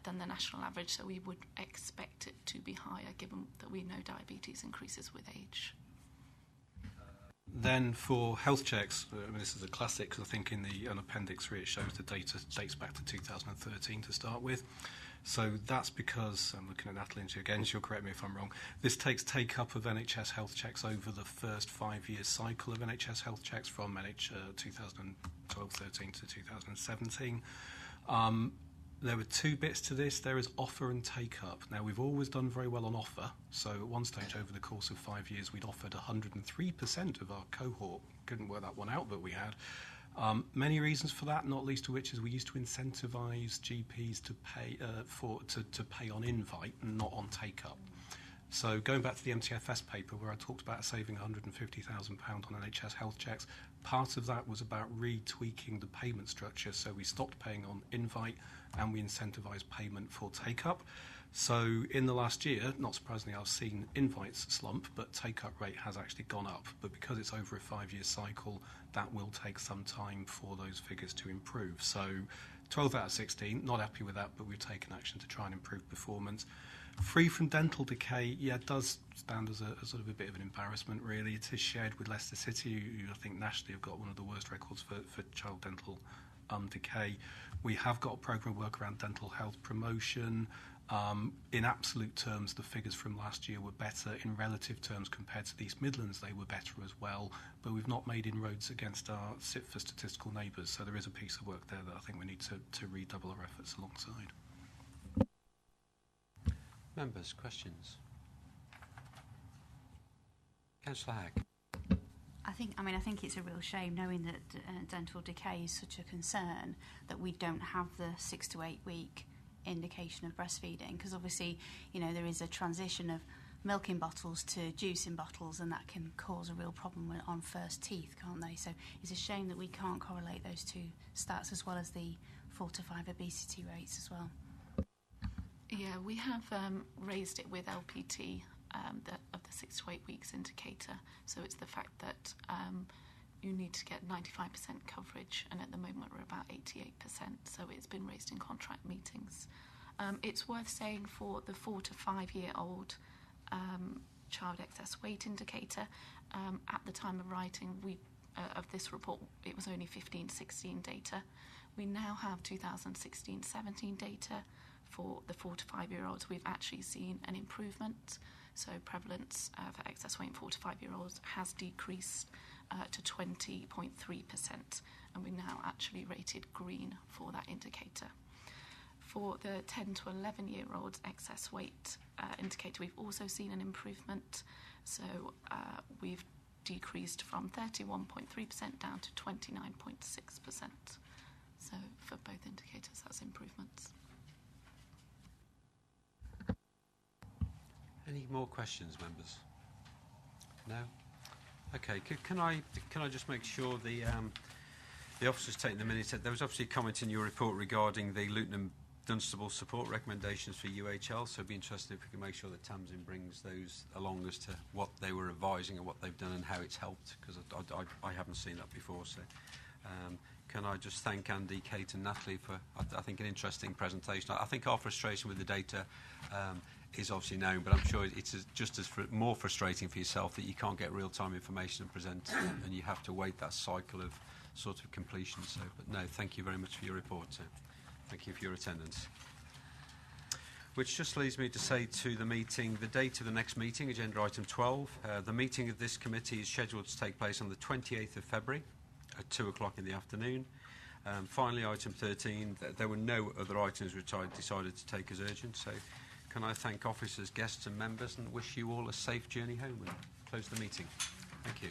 the national average, so we would expect it to be higher, given that we know diabetes increases with age. Then for health checks, this is a classic because I think in the Appendix 3 it shows the data dates back to 2013 to start with. So that's because, I'm looking at Natalie again, she'll correct me if I'm wrong, this takes take-up of NHS health checks over the first 5-year cycle of NHS health checks from 2012-13 to 2017. There were 2 bits to this. There is offer and take-up. Now, we've always done very well on offer. So at one stage over the course of 5 years, we'd offered 103% of our cohort. Couldn't work that one out, but we had. Many reasons for that, not least of which is we used to incentivise GPs to pay to pay on invite and not on take-up. So going back to the MTFS paper where I talked about saving £150,000 on NHS health checks, part of that was about retweaking the payment structure. So we stopped paying on invite and we incentivised payment for take-up. So in the last year, not surprisingly, I've seen invites slump, but take-up rate has actually gone up. But because it's over a 5-year cycle, that will take some time for those figures to improve. So 12 out of 16, not happy with that, but we've taken action to try and improve performance. Free from dental decay, it does stand as a sort of a bit of an embarrassment, really. It is shared with Leicester City, who I think nationally have got one of the worst records for child dental decay. We have got a programme of work around dental health promotion. In absolute terms, the figures from last year were better. In relative terms, compared to the East Midlands, they were better as well. But we've not made inroads against our SIP for statistical neighbours, so there is a piece of work there that I think we need to redouble our efforts alongside. Members, questions? Councillor Hack. I think it's a real shame, knowing that dental decay is such a concern, that we don't have the 6 to 8 week indication of breastfeeding, because obviously, there is a transition of milk in bottles to juice in bottles, and that can cause a real problem on first teeth, can't they? So it's a shame that we can't correlate those two stats, as well as the 4 to 5 obesity rates as well. Yeah, we have raised it with LPT of the 6 to 8 weeks indicator. So it's the fact that you need to get 95% coverage, and at the moment we're about 88%. So it's been raised in contract meetings. It's worth saying for the 4 to 5 year old child excess weight indicator, at the time of writing of this report, it was only 15-16 data. We now have 2016-17 data. For the 4 to 5 year olds, we've actually seen an improvement. So prevalence for excess weight in 4 to 5 year olds has decreased to 20.3%, and we're now actually rated green for that indicator. For the 10 to 11 year olds excess weight indicator, we've also seen an improvement. So we've decreased from 31.3% down to 29.6%. So for both indicators, that's improvements. Any more questions, members? No? Okay. Can I just make sure the officers taking the minutes? There was obviously a comment in your report regarding the Luton and Dunstable support recommendations for UHL, so I'd be interested if we can make sure that Tamsin brings those along as to what they were advising and what they've done and how it's helped, because I haven't seen that before. So can I just thank Andy, Kate and Natalie for, I think, an interesting presentation. I think our frustration with the data is obviously known, but I'm sure it's just as more frustrating for yourself that you can't get real-time information and present, and you have to wait that cycle of sort of completion. So, but no, thank you very much for your report. So, thank you for your attendance. Which just leads me to say to the meeting, the date of the next meeting, agenda item 12. The meeting of this committee is scheduled to take place on the 28th of February at 2 o'clock in the afternoon. Finally, item 13, there were no other items which I decided to take as urgent. So, can I thank officers, guests and members, and wish you all a safe journey home and close the meeting. Thank you.